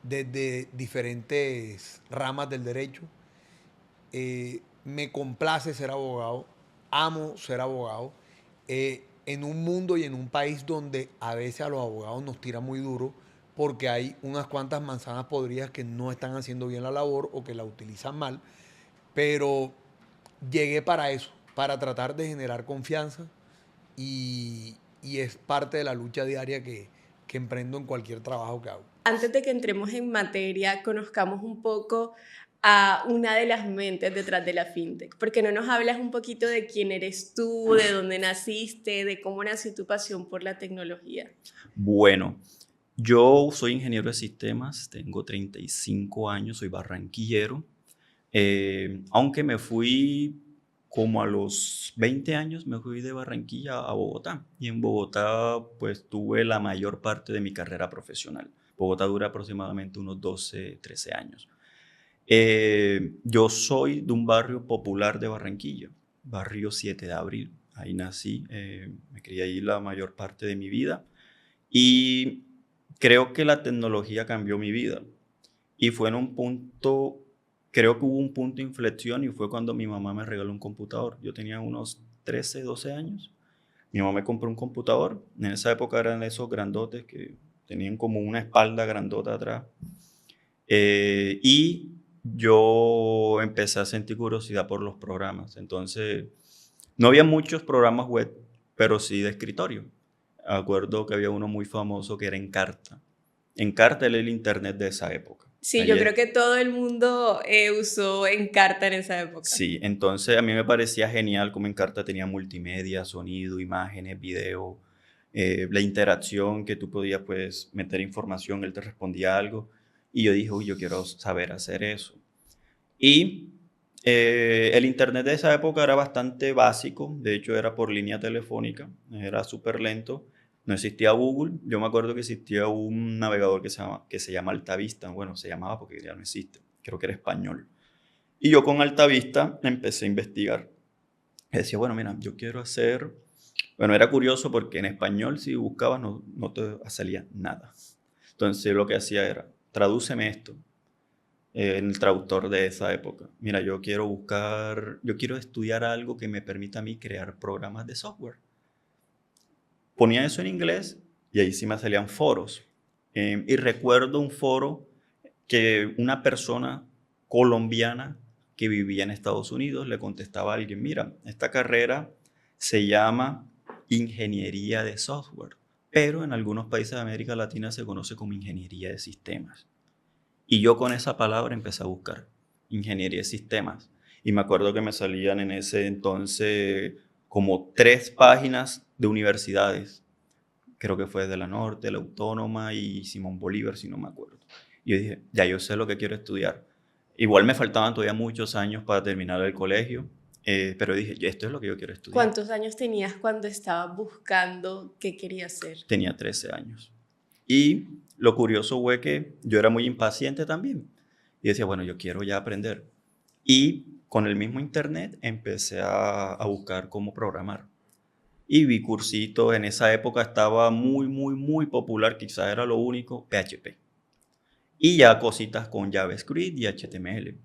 desde diferentes ramas del derecho. Me complace ser abogado, amo ser abogado, en un mundo y en un país donde a veces a los abogados nos tira muy duro porque hay unas cuantas manzanas podridas que no están haciendo bien la labor o que la utilizan mal. Pero llegué para eso, para tratar de generar confianza y es parte de la lucha diaria que emprendo en cualquier trabajo que hago. Antes de que entremos en materia, conozcamos un poco a una de las mentes detrás de la fintech. ¿Por qué no nos hablas un poquito de quién eres tú, de dónde naciste, de cómo nació tu pasión por la tecnología? Bueno, yo soy ingeniero de sistemas, tengo 35 años, soy barranquillero. Aunque me fui como a los 20 años, me fui de Barranquilla a Bogotá. Y en Bogotá, pues, tuve la mayor parte de mi carrera profesional. Bogotá dura aproximadamente unos 12, 13 años. Yo soy de un barrio popular de Barranquilla, barrio 7 de Abril. Ahí nací, me crié ahí la mayor parte de mi vida. Y creo que la tecnología cambió mi vida. Y fue en un punto... Creo que hubo un punto de inflexión y fue cuando mi mamá me regaló un computador. Yo tenía unos 13, 12 años. Mi mamá me compró un computador. En esa época eran esos grandotes que tenían como una espalda grandota atrás. Y yo empecé a sentir curiosidad por los programas. Entonces, no había muchos programas web, pero sí de escritorio. Acuerdo que había uno muy famoso que era Encarta. Encarta era el internet de esa época. Sí, Ahí yo es- creo que todo el mundo usó Encarta en esa época. Sí, entonces a mí me parecía genial cómo Encarta tenía multimedia, sonido, imágenes, video, la interacción que tú podías pues meter información, él te respondía algo y yo dije, uy, yo quiero saber hacer eso. Y el internet de esa época era bastante básico, de hecho era por línea telefónica, era súper lento, no existía Google, yo me acuerdo que existía un navegador que se llama Altavista, bueno, se llamaba porque ya no existe, creo que era español. Y yo con Altavista empecé a investigar. Decía, bueno, mira, yo quiero hacer... Bueno, era curioso porque en español si buscabas no te salía nada. Entonces lo que hacía era, tradúceme esto en el traductor de esa época. Mira, yo quiero estudiar algo que me permita a mí crear programas de software. Ponía eso en inglés y ahí sí me salían foros. Y recuerdo un foro que una persona colombiana que vivía en Estados Unidos le contestaba a alguien, mira, esta carrera se llama ingeniería de software, pero en algunos países de América Latina se conoce como ingeniería de sistemas. Y yo con esa palabra empecé a buscar ingeniería de sistemas. Y me acuerdo que me salían en ese entonces como 3 páginas de universidades. Creo que fue de la Norte, la Autónoma y Simón Bolívar, si no me acuerdo. Y yo dije, ya yo sé lo que quiero estudiar. Igual me faltaban todavía muchos años para terminar el colegio, pero dije, esto es lo que yo quiero estudiar. ¿Cuántos años tenías cuando estabas buscando qué querías hacer? Tenía 13 años. Y lo curioso fue que yo era muy impaciente también. Y decía, bueno, yo quiero ya aprender. Y con el mismo internet empecé a buscar cómo programar. Y vi cursitos, en esa época estaba muy popular, quizás era lo único, PHP. Y ya cositas con JavaScript y HTML.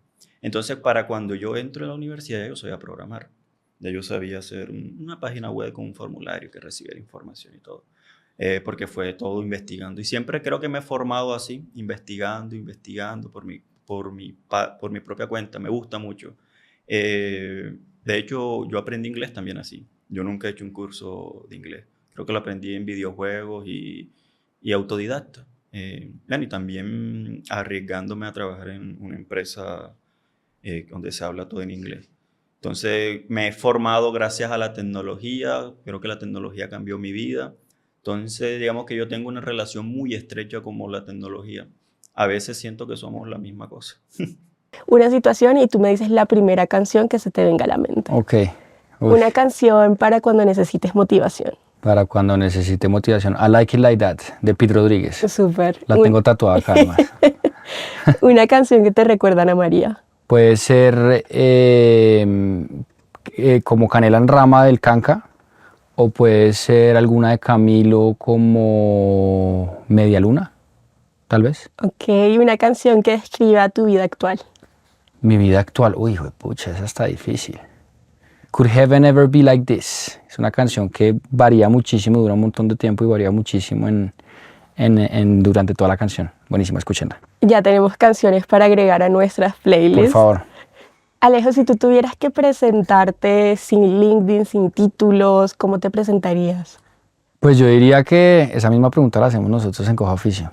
Entonces, para cuando yo entro a la universidad, yo sabía programar. Ya yo sabía hacer una página web con un formulario que recibiera información y todo. Porque fue todo investigando. Y siempre creo que me he formado así, investigando por mi propia cuenta. Me gusta mucho. De hecho, yo aprendí inglés también así. Yo nunca he hecho un curso de inglés. Creo que lo aprendí en videojuegos y autodidacta. Y también arriesgándome a trabajar en una empresa donde se habla todo en inglés. Entonces me he formado gracias a la tecnología, creo que la tecnología cambió mi vida. Entonces digamos que yo tengo una relación muy estrecha con la tecnología. A veces siento que somos la misma cosa. Una situación y tú me dices la primera canción que se te venga a la mente. Ok. Una canción para cuando necesites motivación. Para cuando necesite motivación. I Like It Like That, de Pete Rodríguez. Súper. La tengo tatuada acá además. Una canción que te recuerda a Ana María. Puede ser como Canela en Rama del Canca, o puede ser alguna de Camilo como Media Luna, tal vez. Ok, una canción que describa tu vida actual. Mi vida actual, uy, pucha, esa está difícil. Could Heaven Ever Be Like This? Es una canción que varía muchísimo, dura un montón de tiempo y varía muchísimo durante toda la canción. Buenísima, escúchenla. Ya tenemos canciones para agregar a nuestras playlists. Por favor. Alejo, si tú tuvieras que presentarte sin LinkedIn, sin títulos, ¿cómo te presentarías? Pues yo diría que esa misma pregunta la hacemos nosotros en Coja Oficio.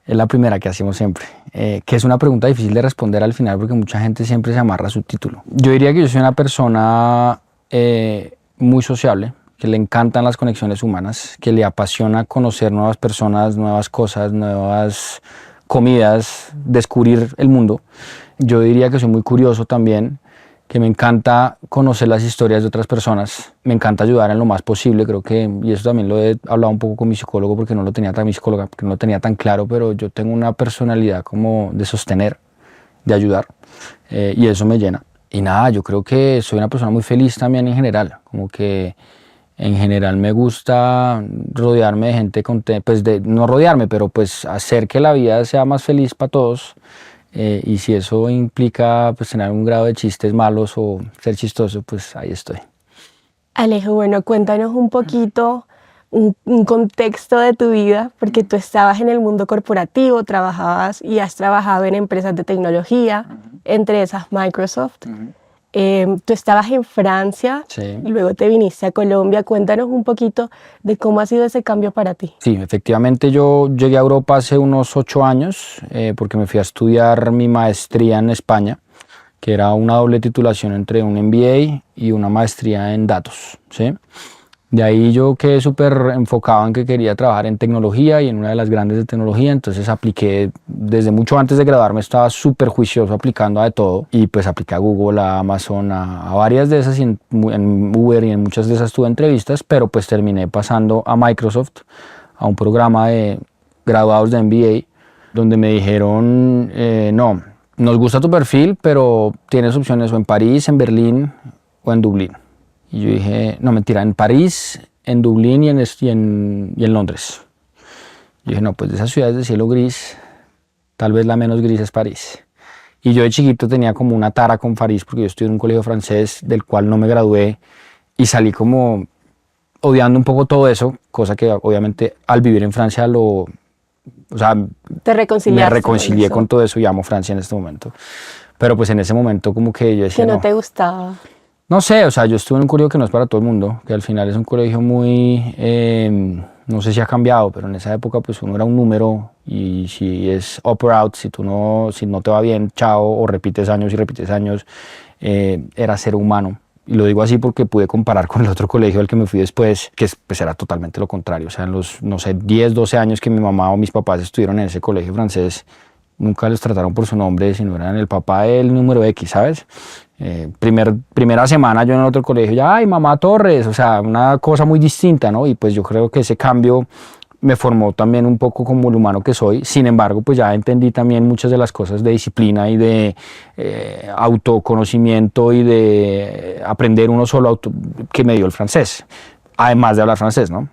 Es la primera que hacemos siempre, que es una pregunta difícil de responder al final porque mucha gente siempre se amarra a su título. Yo diría que yo soy una persona muy sociable, que le encantan las conexiones humanas, que le apasiona conocer nuevas personas, nuevas cosas, nuevas comidas, descubrir el mundo. Yo diría que soy muy curioso también, que me encanta conocer las historias de otras personas, me encanta ayudar en lo más posible, creo que, y eso también lo he hablado un poco con mi psicólogo porque no lo tenía tan claro, pero yo tengo una personalidad como de sostener, de ayudar, y eso me llena. Y nada, yo creo que soy una persona muy feliz también en general, como que en general me gusta rodearme de gente, no rodearme, pero pues hacer que la vida sea más feliz para todos. Y si eso implica pues tener un grado de chistes malos o ser chistoso, pues ahí estoy. Alejo, bueno, cuéntanos un poquito, un contexto de tu vida, porque tú estabas en el mundo corporativo, trabajabas y has trabajado en empresas de tecnología, entre esas Microsoft. Tú estabas en Francia, Sí. luego te viniste a Colombia. Cuéntanos un poquito de cómo ha sido ese cambio para ti. Sí, efectivamente yo llegué a Europa hace unos 8 años porque me fui a estudiar mi maestría en España, que era una doble titulación entre un MBA y una maestría en datos, ¿sí? De ahí yo quedé súper enfocado en que quería trabajar en tecnología y en una de las grandes de tecnología, entonces apliqué desde mucho antes de graduarme, estaba súper juicioso aplicando a de todo y pues apliqué a Google, a Amazon, a varias de esas y en Uber y en muchas de esas tuve entrevistas, pero pues terminé pasando a Microsoft, a un programa de graduados de MBA, donde me dijeron, no, nos gusta tu perfil, pero tienes opciones o en París, en Berlín o en Dublín. Y yo dije, no, mentira, en París, en Dublín y en Londres. Yo dije, no, pues de esas ciudades de cielo gris, tal vez la menos gris es París. Y yo de chiquito tenía como una tara con París porque yo estudié en un colegio francés del cual no me gradué y salí como odiando un poco todo eso, cosa que obviamente al vivir en Francia o sea, Te reconciliaste me reconcilié con eso. con todo eso y amo Francia en este momento. Pero pues en ese momento como que yo decía, Que no no. te gustaba. No sé, o sea, yo estuve en un colegio que no es para todo el mundo, que al final es un colegio muy, no sé si ha cambiado, pero en esa época pues uno era un número y si es up or out, si no te va bien, chao, o repites años y repites años, era ser humano. Y lo digo así porque pude comparar con el otro colegio al que me fui después, que pues era totalmente lo contrario. O sea, en los, no sé, 10, 12 años que mi mamá o mis papás estuvieron en ese colegio francés, nunca les trataron por su nombre, sino eran el papá del número X, ¿sabes? Primera semana yo en el otro colegio, ya, ay, mamá Torres, o sea, una cosa muy distinta, ¿no? Y pues yo creo que ese cambio me formó también un poco como el humano que soy. Sin embargo, pues ya entendí también muchas de las cosas de disciplina y de autoconocimiento y de aprender uno solo que me dio el francés, además de hablar francés, ¿no?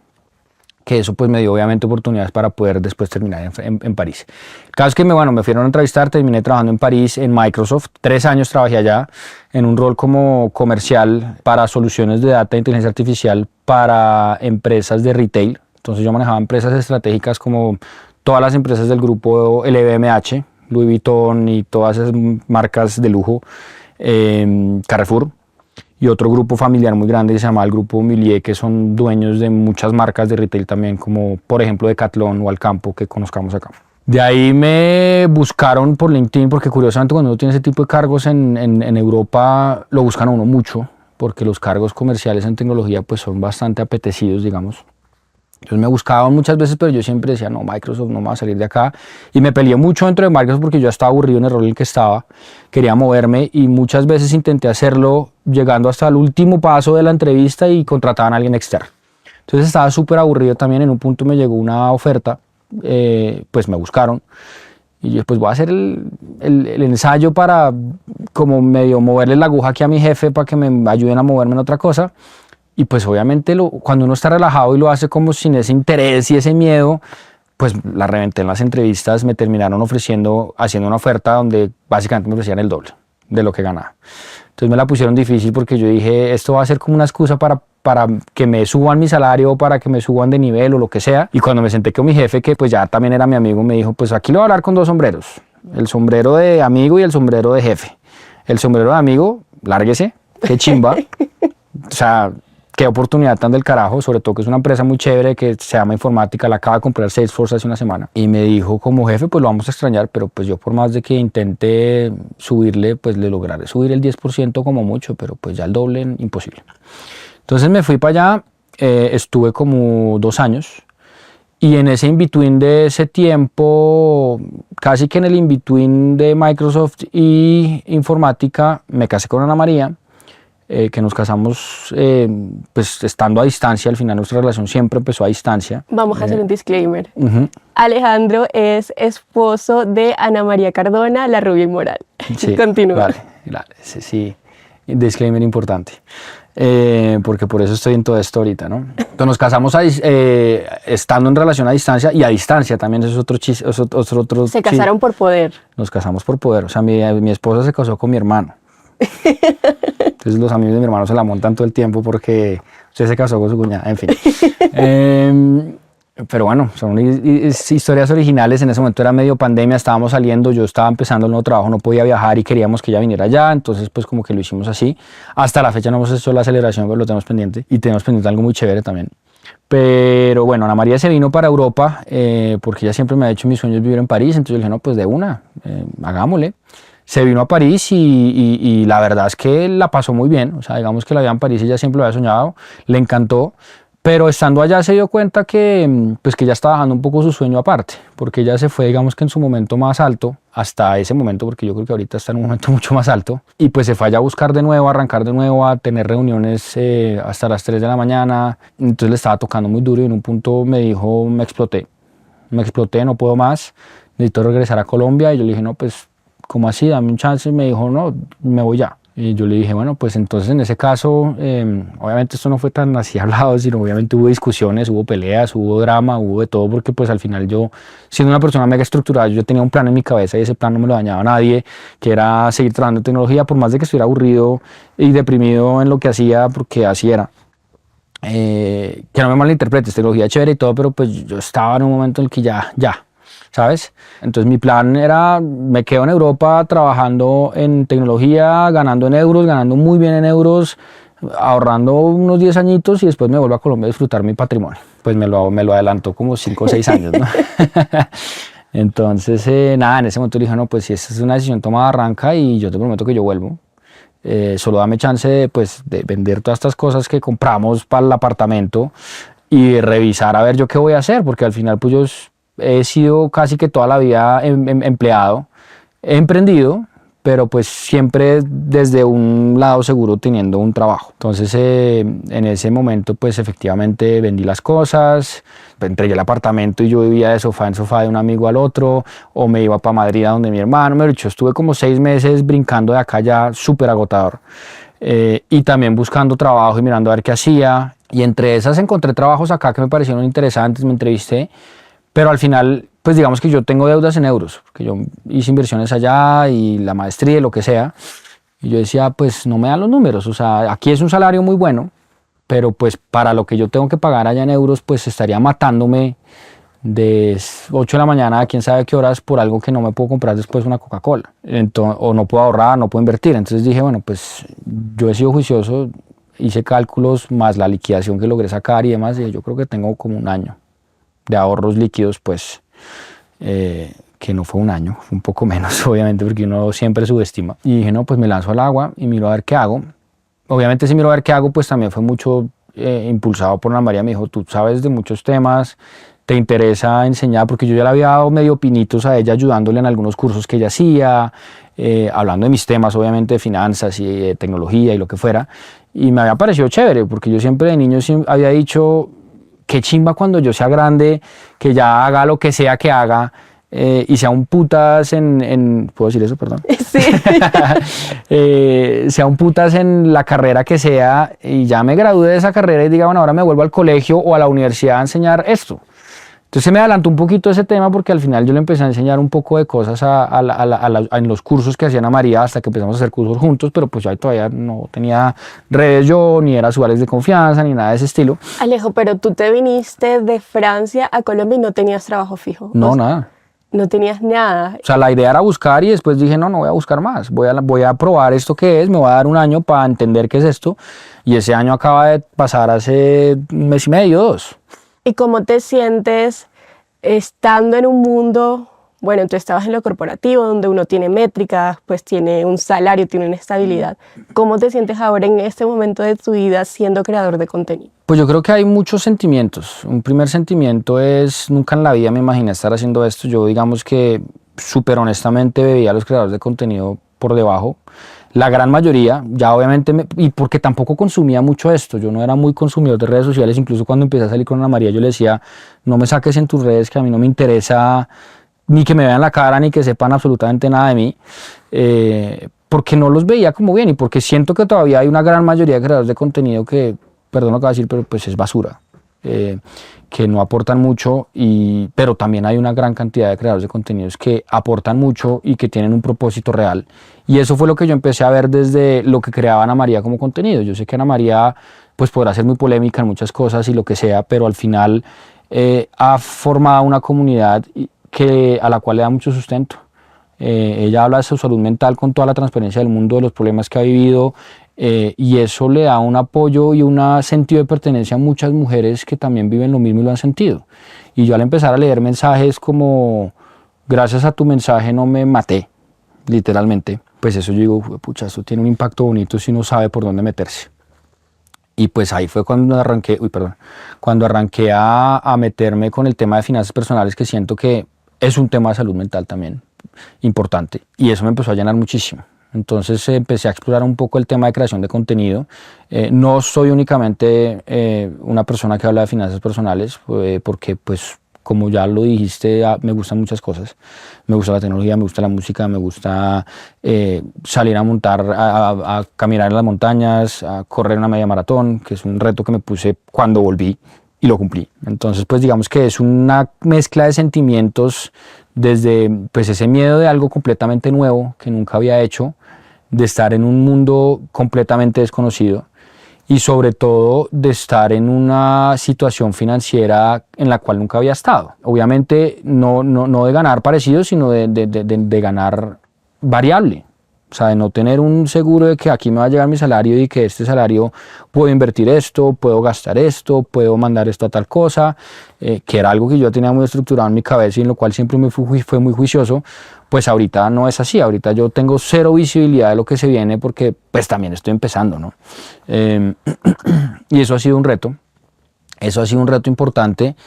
Que eso pues me dio obviamente oportunidades para poder después terminar en París. El caso es que me fueron a entrevistar, terminé trabajando en París, en Microsoft. 3 años trabajé allá en un rol como comercial para soluciones de data e inteligencia artificial para empresas de retail. Entonces yo manejaba empresas estratégicas como todas las empresas del grupo LVMH, Louis Vuitton y todas esas marcas de lujo, Carrefour, y otro grupo familiar muy grande que se llama el Grupo Milier, que son dueños de muchas marcas de retail también, como por ejemplo Decathlon o Alcampo, que conozcamos acá. De ahí me buscaron por LinkedIn, porque curiosamente cuando uno tiene ese tipo de cargos en Europa, lo buscan a uno mucho, porque los cargos comerciales en tecnología pues son bastante apetecidos, digamos. Entonces me buscaban muchas veces, pero yo siempre decía, no, Microsoft no me va a salir de acá. Y me peleé mucho dentro de Microsoft porque yo estaba aburrido en el rol en el que estaba. Quería moverme y muchas veces intenté hacerlo llegando hasta el último paso de la entrevista y contrataban a alguien externo. Entonces estaba súper aburrido también. En un punto me llegó una oferta, pues me buscaron. Y yo pues voy a hacer el ensayo para como medio moverle la aguja aquí a mi jefe para que me ayuden a moverme en otra cosa. Y pues obviamente cuando uno está relajado y lo hace como sin ese interés y ese miedo, pues la reventé en las entrevistas, me terminaron haciendo una oferta donde básicamente me ofrecían el doble de lo que ganaba. Entonces me la pusieron difícil porque yo dije, esto va a ser como una excusa para que me suban mi salario, para que me suban de nivel o lo que sea. Y cuando me senté con mi jefe, que pues ya también era mi amigo, me dijo, pues aquí le voy a hablar con 2 sombreros, el sombrero de amigo y el sombrero de jefe. El sombrero de amigo, lárguese, qué chimba. O sea, qué oportunidad tan del carajo, sobre todo que es una empresa muy chévere que se llama Informática, la acaba de comprar Salesforce hace una semana. Y me dijo, como jefe, pues lo vamos a extrañar, pero pues yo por más de que intente subirle, pues le lograré subir el 10% como mucho, pero pues ya el doble, imposible. Entonces me fui para allá, estuve como 2 años. Y en ese in-between de ese tiempo, casi que en el in-between de Microsoft y Informática, me casé con Ana María, que nos casamos pues estando a distancia. Al final nuestra relación siempre empezó a distancia. Vamos a hacer un disclaimer. Uh-huh. Alejandro es esposo de Ana María Cardona, la rubia inmoral. Sí, Continúa. Vale, sí, disclaimer importante. Porque por eso estoy en todo esto ahorita, ¿no? Entonces nos casamos estando en relación a distancia y a distancia también, eso es otro chiste. Se casaron por poder. Nos casamos por poder, o sea, mi esposa se casó con mi hermano. Entonces los amigos de mi hermano se la montan todo el tiempo porque usted se casó con su cuñada, en fin. Pero bueno, son historias originales. En ese momento era medio pandemia, estábamos saliendo, yo estaba empezando el nuevo trabajo, no podía viajar y queríamos que ella viniera allá, entonces pues como que lo hicimos así. Hasta la fecha no hemos hecho la celebración, pero lo tenemos pendiente y tenemos pendiente algo muy chévere también. Pero bueno, Ana María se vino para Europa porque ella siempre me ha dicho mi sueño es vivir en París, entonces yo le dije, no, pues de una, hagámosle. Se vino a París y la verdad es que la pasó muy bien, o sea, digamos que la vida en París ella siempre lo había soñado, le encantó. Pero estando allá se dio cuenta que, pues que ella estaba dejando un poco su sueño aparte, porque ella se fue, digamos que en su momento más alto, hasta ese momento, porque yo creo que ahorita está en un momento mucho más alto, y pues se fue allá a buscar de nuevo, a arrancar de nuevo, a tener reuniones hasta las 3 de la mañana, entonces le estaba tocando muy duro y en un punto me dijo, me exploté, no puedo más, necesito regresar a Colombia, y yo le dije, no, pues, ¿cómo así? Dame un chance, y me dijo, no, me voy ya. Y yo le dije, bueno, pues entonces en ese caso, obviamente esto no fue tan así hablado, sino obviamente hubo discusiones, hubo peleas, hubo drama, hubo de todo, porque pues al final yo, siendo una persona mega estructurada, yo tenía un plan en mi cabeza y ese plan no me lo dañaba a nadie, que era seguir trabajando en tecnología, por más de que estuviera aburrido y deprimido en lo que hacía, porque así era. Que no me malinterpretes, tecnología chévere y todo, pero pues yo estaba en un momento en el que ya, ¿sabes? Entonces mi plan era, me quedo en Europa trabajando en tecnología, ganando en euros, ganando muy bien en euros, ahorrando unos 10 añitos y después me vuelvo a Colombia a disfrutar mi patrimonio. Pues me lo adelantó como 5 o 6 años, ¿no? Entonces, nada, en ese momento le dije, no, pues si esta es una decisión tomada, arranca y yo te prometo que yo vuelvo. Solo dame chance de vender todas estas cosas que compramos para el apartamento y de revisar a ver yo qué voy a hacer, porque al final pues yo he sido casi que toda la vida empleado, he emprendido, pero pues siempre desde un lado seguro teniendo un trabajo. Entonces en ese momento pues efectivamente vendí las cosas, entregué el apartamento y yo vivía de sofá en sofá de un amigo al otro, o me iba para Madrid a donde mi hermano, me lo dicho, estuve como 6 meses brincando de acá ya súper agotador. Y también buscando trabajo y mirando a ver qué hacía, y entre esas encontré trabajos acá que me parecieron interesantes, me entrevisté. Pero al final, pues digamos que yo tengo deudas en euros, porque yo hice inversiones allá y la maestría y lo que sea. Y yo decía, pues no me dan los números, o sea, aquí es un salario muy bueno, pero pues para lo que yo tengo que pagar allá en euros, pues estaría matándome de 8 de la mañana a quién sabe qué horas por algo que no me puedo comprar después una Coca-Cola. O no puedo ahorrar, no puedo invertir. Entonces dije, bueno, pues yo he sido juicioso, hice cálculos más la liquidación que logré sacar y demás, y yo creo que tengo como un año de ahorros líquidos, pues, que no fue un año, fue un poco menos, obviamente, porque uno siempre subestima. Y dije, no, pues me lanzo al agua y miro a ver qué hago. Obviamente, si miro a ver qué hago, pues también fue mucho impulsado por Ana María. Me dijo, tú sabes de muchos temas, te interesa enseñar, porque yo ya le había dado medio pinitos a ella, ayudándole en algunos cursos que ella hacía, hablando de mis temas, obviamente, de finanzas y de tecnología y lo que fuera. Y me había parecido chévere, porque yo siempre de niño había dicho, qué chimba cuando yo sea grande, que ya haga lo que sea que haga y sea un putas ¿puedo decir eso? Perdón. Sí. Sea un putas en la carrera que sea y ya me gradúe de esa carrera y diga, bueno, ahora me vuelvo al colegio o a la universidad a enseñar esto. Entonces me adelantó un poquito ese tema porque al final yo le empecé a enseñar un poco de cosas en los cursos que hacía Ana María hasta que empezamos a hacer cursos juntos, pero pues yo todavía no tenía redes yo, ni era su Alex de confianza, ni nada de ese estilo. Alejo, pero tú te viniste de Francia a Colombia y no tenías trabajo fijo. No, nada. No tenías nada. O sea, la idea era buscar y después dije, no voy a buscar más. Voy a probar esto que es, me voy a dar un año para entender qué es esto. Y ese año acaba de pasar hace 1 mes y medio, 2. ¿Y cómo te sientes estando en un mundo, bueno, tú estabas en lo corporativo, donde uno tiene métricas, pues tiene un salario, tiene una estabilidad? ¿Cómo te sientes ahora en este momento de tu vida siendo creador de contenido? Pues yo creo que hay muchos sentimientos. Un primer sentimiento es, nunca en la vida me imaginé estar haciendo esto. Yo digamos que súper honestamente veía a los creadores de contenido por debajo. La gran mayoría, ya obviamente, y porque tampoco consumía mucho esto, yo no era muy consumidor de redes sociales, incluso cuando empecé a salir con Ana María yo le decía, no me saques en tus redes, que a mí no me interesa ni que me vean la cara, ni que sepan absolutamente nada de mí, porque no los veía como bien y porque siento que todavía hay una gran mayoría de creadores de contenido que, perdón lo que voy a decir, pero pues es basura. Que no aportan mucho, pero también hay una gran cantidad de creadores de contenidos que aportan mucho y que tienen un propósito real. Y eso fue lo que yo empecé a ver desde lo que creaba Ana María como contenido. Yo sé que Ana María pues podrá ser muy polémica en muchas cosas y lo que sea, pero al final ha formado una comunidad a la cual le da mucho sustento. Ella habla de su salud mental con toda la transparencia del mundo, de los problemas que ha vivido, y eso le da un apoyo y un sentido de pertenencia a muchas mujeres que también viven lo mismo y lo han sentido. Y yo al empezar a leer mensajes como, gracias a tu mensaje no me maté, literalmente, pues eso yo digo, pucha, eso tiene un impacto bonito si uno sabe por dónde meterse. Y pues ahí fue cuando arranqué, a meterme con el tema de finanzas personales, que siento que es un tema de salud mental también importante, y eso me empezó a llenar muchísimo. Entonces empecé a explorar un poco el tema de creación de contenido. No soy únicamente una persona que habla de finanzas personales, porque pues como ya lo dijiste, me gustan muchas cosas. Me gusta la tecnología, me gusta la música, me gusta salir a montar, a caminar en las montañas, a correr una media maratón, que es un reto que me puse cuando volví y lo cumplí. Entonces, pues digamos que es una mezcla de sentimientos, desde pues ese miedo de algo completamente nuevo que nunca había hecho, de estar en un mundo completamente desconocido, y sobre todo de estar en una situación financiera en la cual nunca había estado. Obviamente no de ganar parecido, sino de ganar variable. O sea, de no tener un seguro de que aquí me va a llegar mi salario y que este salario puedo invertir esto, puedo gastar esto, puedo mandar esto a tal cosa, que era algo que yo tenía muy estructurado en mi cabeza y en lo cual siempre fue muy juicioso. Pues ahorita no es así, ahorita yo tengo cero visibilidad de lo que se viene, porque pues también estoy empezando, ¿no? Y eso ha sido un reto, importante.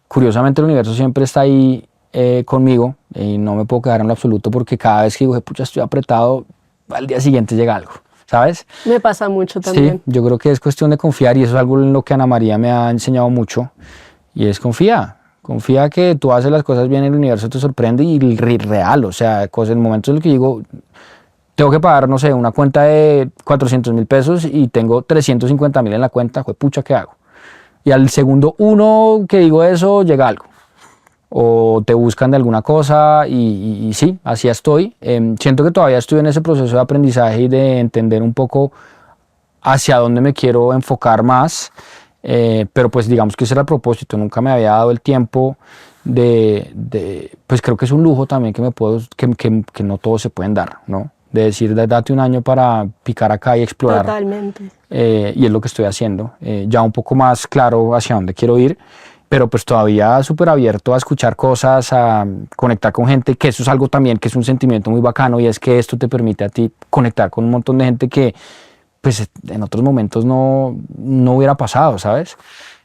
Curiosamente el universo siempre está ahí conmigo, y no me puedo quedar en lo absoluto, porque cada vez que digo, pucha, estoy apretado, al día siguiente llega algo, ¿sabes? Me pasa mucho también. Sí, yo creo que es cuestión de confiar, y eso es algo en lo que Ana María me ha enseñado mucho, y es confía que tú haces las cosas bien, el universo te sorprende, y real, o sea, en momentos en los que digo, tengo que pagar, no sé, una cuenta de 400.000 pesos y tengo 350.000 en la cuenta, pucha, ¿qué hago? Y al segundo uno que digo eso, llega algo. O te buscan de alguna cosa, y sí, así estoy. Siento que todavía estoy en ese proceso de aprendizaje y de entender un poco hacia dónde me quiero enfocar más, pero pues digamos que ese era el propósito. Nunca me había dado el tiempo pues creo que es un lujo también que no todos se pueden dar, ¿no? De decir, date un año para picar acá y explorar. Totalmente. Y es lo que estoy haciendo, ya un poco más claro hacia dónde quiero ir, pero pues todavía súper abierto a escuchar cosas, a conectar con gente, que eso es algo también que es un sentimiento muy bacano, y es que esto te permite a ti conectar con un montón de gente que pues en otros momentos no hubiera pasado, ¿sabes?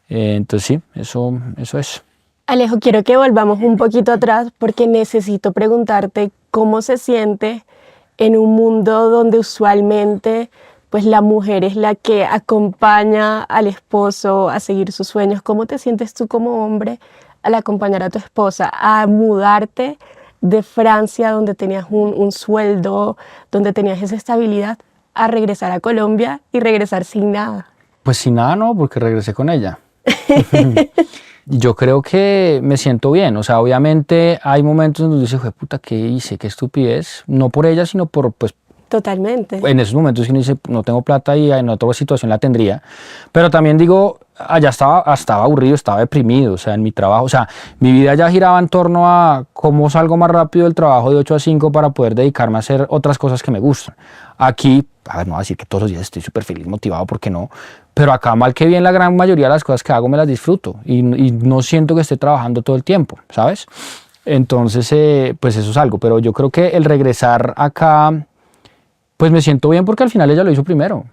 Entonces sí, eso es. Alejo, quiero que volvamos un poquito atrás, porque necesito preguntarte cómo se siente en un mundo donde usualmente pues la mujer es la que acompaña al esposo a seguir sus sueños. ¿Cómo te sientes tú como hombre al acompañar a tu esposa a mudarte de Francia, donde tenías un sueldo, donde tenías esa estabilidad, a regresar a Colombia y regresar sin nada? Pues sin nada no, porque regresé con ella. Yo creo que me siento bien, o sea, obviamente hay momentos donde dices, puta, ¿qué hice? ¿Qué estupidez? No por ella, sino por, pues, totalmente. En esos momentos que uno dice, no tengo plata, y en otra situación la tendría. Pero también digo, allá estaba aburrido, estaba deprimido, o sea, en mi trabajo, o sea, mi vida ya giraba en torno a cómo salgo más rápido del trabajo de 8 a 5 para poder dedicarme a hacer otras cosas que me gustan. Aquí, a ver, no voy a decir que todos los días estoy súper feliz, motivado, porque no, pero acá mal que bien la gran mayoría de las cosas que hago me las disfruto, y no siento que esté trabajando todo el tiempo, ¿sabes? Entonces, pues eso es algo, pero yo creo que el regresar acá, pues me siento bien, porque al final ella lo hizo primero,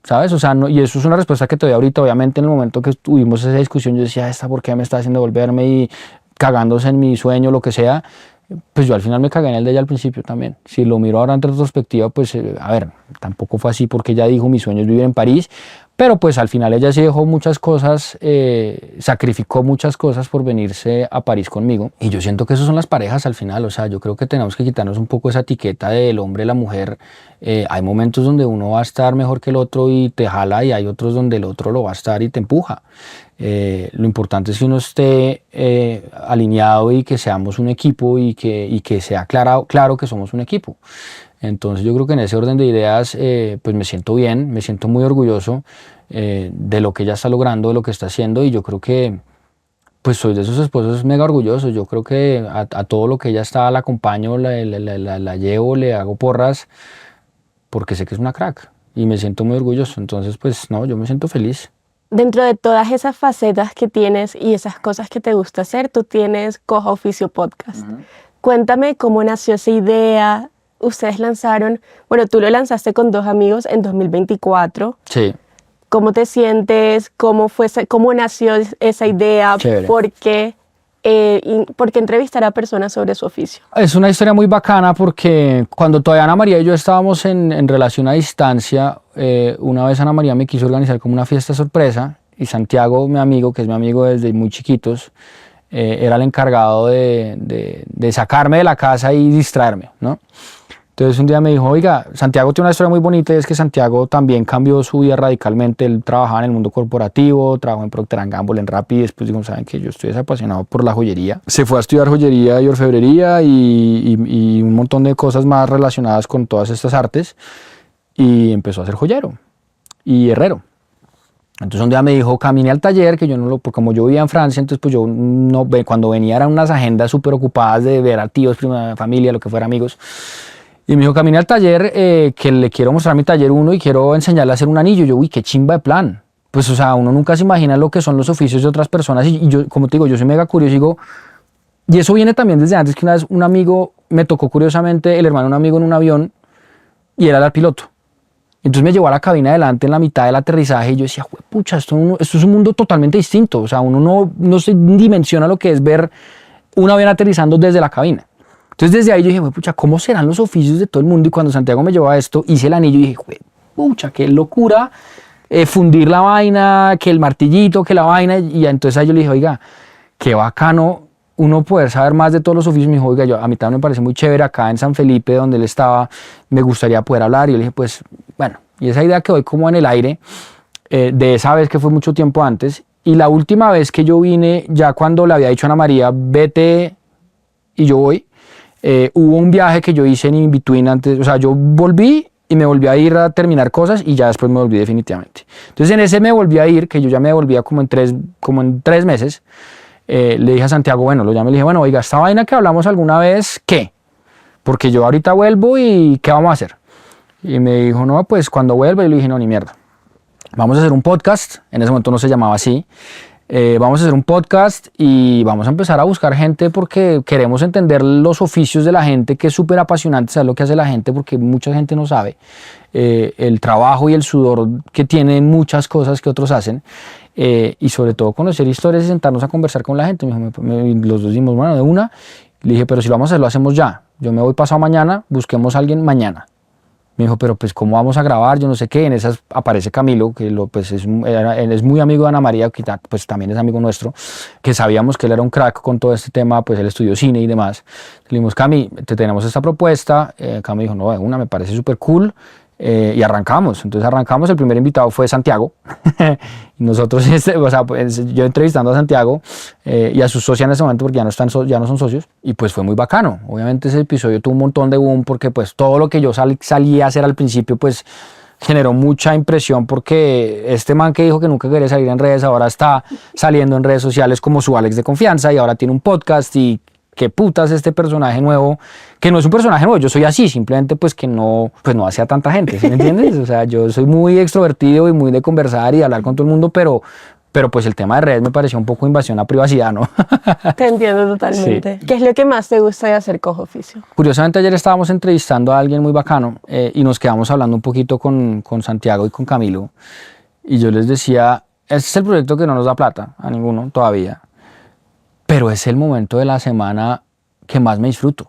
¿sabes? O sea, y eso es una respuesta que te doy ahorita. Obviamente en el momento que tuvimos esa discusión yo decía, ¿por qué me está haciendo volverme? Y cagándose en mi sueño, lo que sea. Pues yo al final me cagué en el de ella al principio también. Si lo miro ahora en retrospectiva, pues a ver, tampoco fue así, porque ella dijo, mi sueño es vivir en París, pero pues al final ella sí dejó muchas cosas, sacrificó muchas cosas por venirse a París conmigo, y yo siento que esas son las parejas al final. O sea, yo creo que tenemos que quitarnos un poco esa etiqueta del hombre y la mujer. Hay momentos donde uno va a estar mejor que el otro y te jala, y hay otros donde el otro lo va a estar y te empuja. Lo importante es que uno esté alineado, y que seamos un equipo, y que sea claro que somos un equipo. Entonces yo creo que en ese orden de ideas pues me siento bien, me siento muy orgulloso de lo que ella está logrando, de lo que está haciendo, y yo creo que Pues soy de esos esposos mega orgullosos. Yo creo que a todo lo que ella está la acompaño, la llevo, le hago porras, porque sé que es una crack y me siento muy orgulloso. Entonces, pues no, yo me siento feliz. Dentro de todas esas facetas que tienes y esas cosas que te gusta hacer, tú tienes Coja Oficio Podcast. Cuéntame cómo nació esa idea. Ustedes lanzaron, bueno, tú lo lanzaste con 2 amigos en 2024. Sí. ¿Cómo te sientes? ¿Cómo nació esa idea? Chévere. ¿Por qué entrevistar a personas sobre su oficio? Es una historia muy bacana porque cuando todavía Ana María y yo estábamos en relación a distancia, una vez Ana María me quiso organizar como una fiesta sorpresa y Santiago, mi amigo, que es mi amigo desde muy chiquitos, era el encargado de sacarme de la casa y distraerme, ¿no? Entonces un día me dijo, oiga, Santiago tiene una historia muy bonita y es que Santiago también cambió su vida radicalmente. Él trabajaba en el mundo corporativo, trabajó en Procter & Gamble, en Rappi, y después dijo, saben que yo estoy desapasionado por la joyería. Se fue a estudiar joyería y orfebrería y un montón de cosas más relacionadas con todas estas artes y empezó a ser joyero y herrero. Entonces un día me dijo, camine al taller, que yo no lo, porque como yo vivía en Francia, entonces pues yo no, cuando venía eran unas agendas súper ocupadas de ver a tíos, prima, familia, lo que fuera, amigos. Y me dijo, camine al taller, que le quiero mostrar mi taller 1 y quiero enseñarle a hacer un anillo. Y yo, uy, qué chimba de plan. Pues, o sea, uno nunca se imagina lo que son los oficios de otras personas. Y yo, como te digo, yo soy mega curioso y digo, y eso viene también desde antes, que una vez un amigo me tocó curiosamente, el hermano de un amigo en un avión, y era el piloto. Entonces me llevó a la cabina adelante en la mitad del aterrizaje y yo decía, pucha, esto es un mundo totalmente distinto. O sea, uno no se dimensiona lo que es ver un avión aterrizando desde la cabina. Entonces desde ahí yo dije, pucha, ¿cómo serán los oficios de todo el mundo? Y cuando Santiago me llevó a esto, hice el anillo y dije, pucha, qué locura fundir la vaina, que el martillito, que la vaina. Y entonces ahí yo le dije, oiga, qué bacano uno poder saber más de todos los oficios. Me dijo, oiga, a mí también me parece muy chévere acá en San Felipe, donde él estaba, me gustaría poder hablar. Y yo le dije, pues, bueno, y esa idea quedó como en el aire, de esa vez que fue mucho tiempo antes. Y la última vez que yo vine, ya cuando le había dicho a Ana María, vete y yo voy, hubo un viaje que yo hice en in-between antes, o sea, yo volví y me volví a ir a terminar cosas y ya después me volví definitivamente. Entonces en ese me volví a ir, que yo ya me volvía como en tres meses, le dije a Santiago, bueno, lo llamé y le dije, bueno, oiga, esta vaina que hablamos alguna vez, ¿qué? Porque yo ahorita vuelvo y ¿qué vamos a hacer? Y me dijo, no, pues cuando vuelva. Y le dije, no, ni mierda. Vamos a hacer un podcast, en ese momento no se llamaba así. Vamos a hacer un podcast y vamos a empezar a buscar gente porque queremos entender los oficios de la gente, que es súper apasionante saber lo que hace la gente, porque mucha gente no sabe el trabajo y el sudor que tienen muchas cosas que otros hacen, y sobre todo conocer historias y sentarnos a conversar con la gente. Los dos dijimos, bueno, de una. Le dije, pero si lo vamos a hacer, lo hacemos ya. Yo me voy pasado mañana, busquemos a alguien mañana. Me dijo, pero pues ¿cómo vamos a grabar? Yo no sé qué. En esas aparece Camilo, que pues es muy amigo de Ana María, que pues también es amigo nuestro, que sabíamos que él era un crack con todo este tema, pues él estudió cine y demás. Le dijimos, Cami, te tenemos esta propuesta. Cami dijo, no, me parece súper cool. Y arrancamos. Entonces arrancamos, el primer invitado fue Santiago. Y nosotros, o sea, pues, yo entrevistando a Santiago y a sus socios en ese momento, porque ya no son socios, y pues fue muy bacano. Obviamente ese episodio tuvo un montón de boom, porque pues todo lo que yo salí a hacer al principio, pues generó mucha impresión, porque este man que dijo que nunca quería salir en redes, ahora está saliendo en redes sociales como su Alex de confianza, y ahora tiene un podcast. Y qué putas este personaje nuevo, que no es un personaje nuevo, yo soy así, simplemente pues que no hace a tanta gente, ¿sí me entiendes? O sea, yo soy muy extrovertido y muy de conversar y hablar con todo el mundo, pero pues el tema de redes me pareció un poco invasión a privacidad, ¿no? Te entiendo totalmente. Sí. ¿Qué es lo que más te gusta de hacer Coja Oficio? Curiosamente ayer estábamos entrevistando a alguien muy bacano y nos quedamos hablando un poquito con Santiago y con Camilo, y yo les decía, este es el proyecto que no nos da plata a ninguno todavía, pero es el momento de la semana que más me disfruto.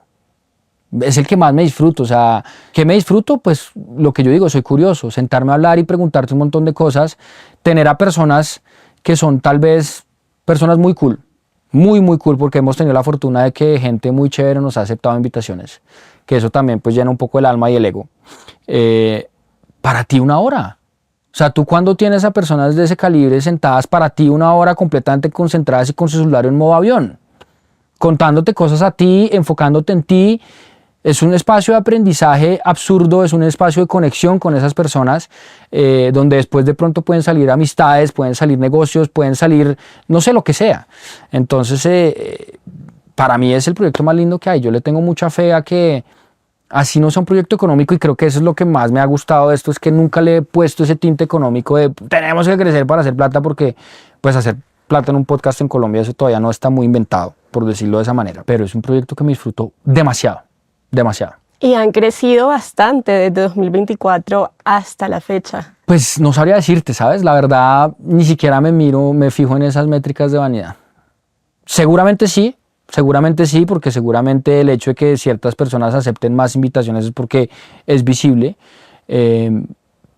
Es el que más me disfruto. O sea, ¿qué me disfruto? Pues lo que yo digo, soy curioso, sentarme a hablar y preguntarte un montón de cosas, tener a personas que son tal vez personas muy cool, muy, muy cool, porque hemos tenido la fortuna de que gente muy chévere nos ha aceptado invitaciones, que eso también pues llena un poco el alma y el ego. Para ti 1 hora. O sea, tú cuando tienes a personas de ese calibre sentadas para ti 1 hora completamente concentradas y con su celular en modo avión, contándote cosas a ti, enfocándote en ti, Es un espacio de aprendizaje absurdo, es un espacio de conexión con esas personas, donde después de pronto pueden salir amistades, pueden salir negocios, pueden salir, no sé, lo que sea. Entonces, para mí es el proyecto más lindo que hay. Yo le tengo mucha fe a que, así no sea un proyecto económico, y creo que eso es lo que más me ha gustado de esto, es que nunca le he puesto ese tinte económico de tenemos que crecer para hacer plata, porque pues hacer plata en un podcast en Colombia, eso todavía no está muy inventado, por decirlo de esa manera. Pero es un proyecto que me disfruto demasiado. Demasiado. Y han crecido bastante desde 2024 hasta la fecha. Pues no sabría decirte, ¿sabes? La verdad, ni siquiera me fijo en esas métricas de vanidad. Seguramente sí, porque seguramente el hecho de que ciertas personas acepten más invitaciones es porque es visible.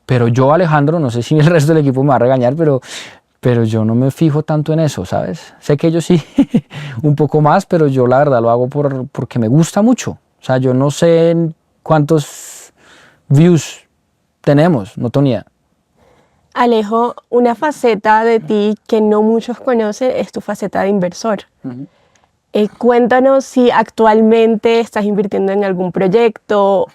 Pero yo, Alejandro, no sé si el resto del equipo me va a regañar, pero yo no me fijo tanto en eso, ¿sabes? Sé que ellos sí, un poco más, pero yo la verdad lo hago porque me gusta mucho. O sea, yo no sé cuántos views tenemos, no tengo ni idea. Alejo, una faceta de ti que no muchos conocen es tu faceta de inversor. Cuéntanos si actualmente estás invirtiendo en algún proyecto.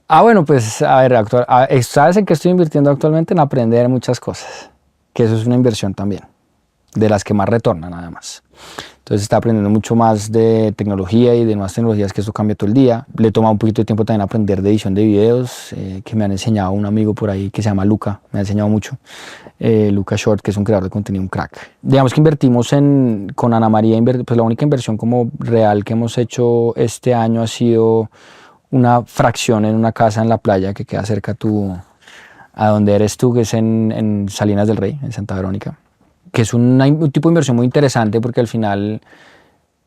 Bueno, pues a ver, ¿sabes en qué estoy invirtiendo actualmente? En aprender muchas cosas, que eso es una inversión también, de las que más retornan además. Entonces está aprendiendo mucho más de tecnología y de nuevas tecnologías, que esto cambia todo el día. Le he tomado un poquito de tiempo también a aprender de edición de videos, que me han enseñado un amigo por ahí que se llama Luca, me ha enseñado mucho. Luca Short, que es un creador de contenido, un crack. Digamos que invertimos con Ana María, pues la única inversión como real que hemos hecho este año ha sido una fracción en una casa en la playa que queda cerca a donde eres tú, que es en Salinas del Rey, en Santa Verónica, que es un tipo de inversión muy interesante, porque al final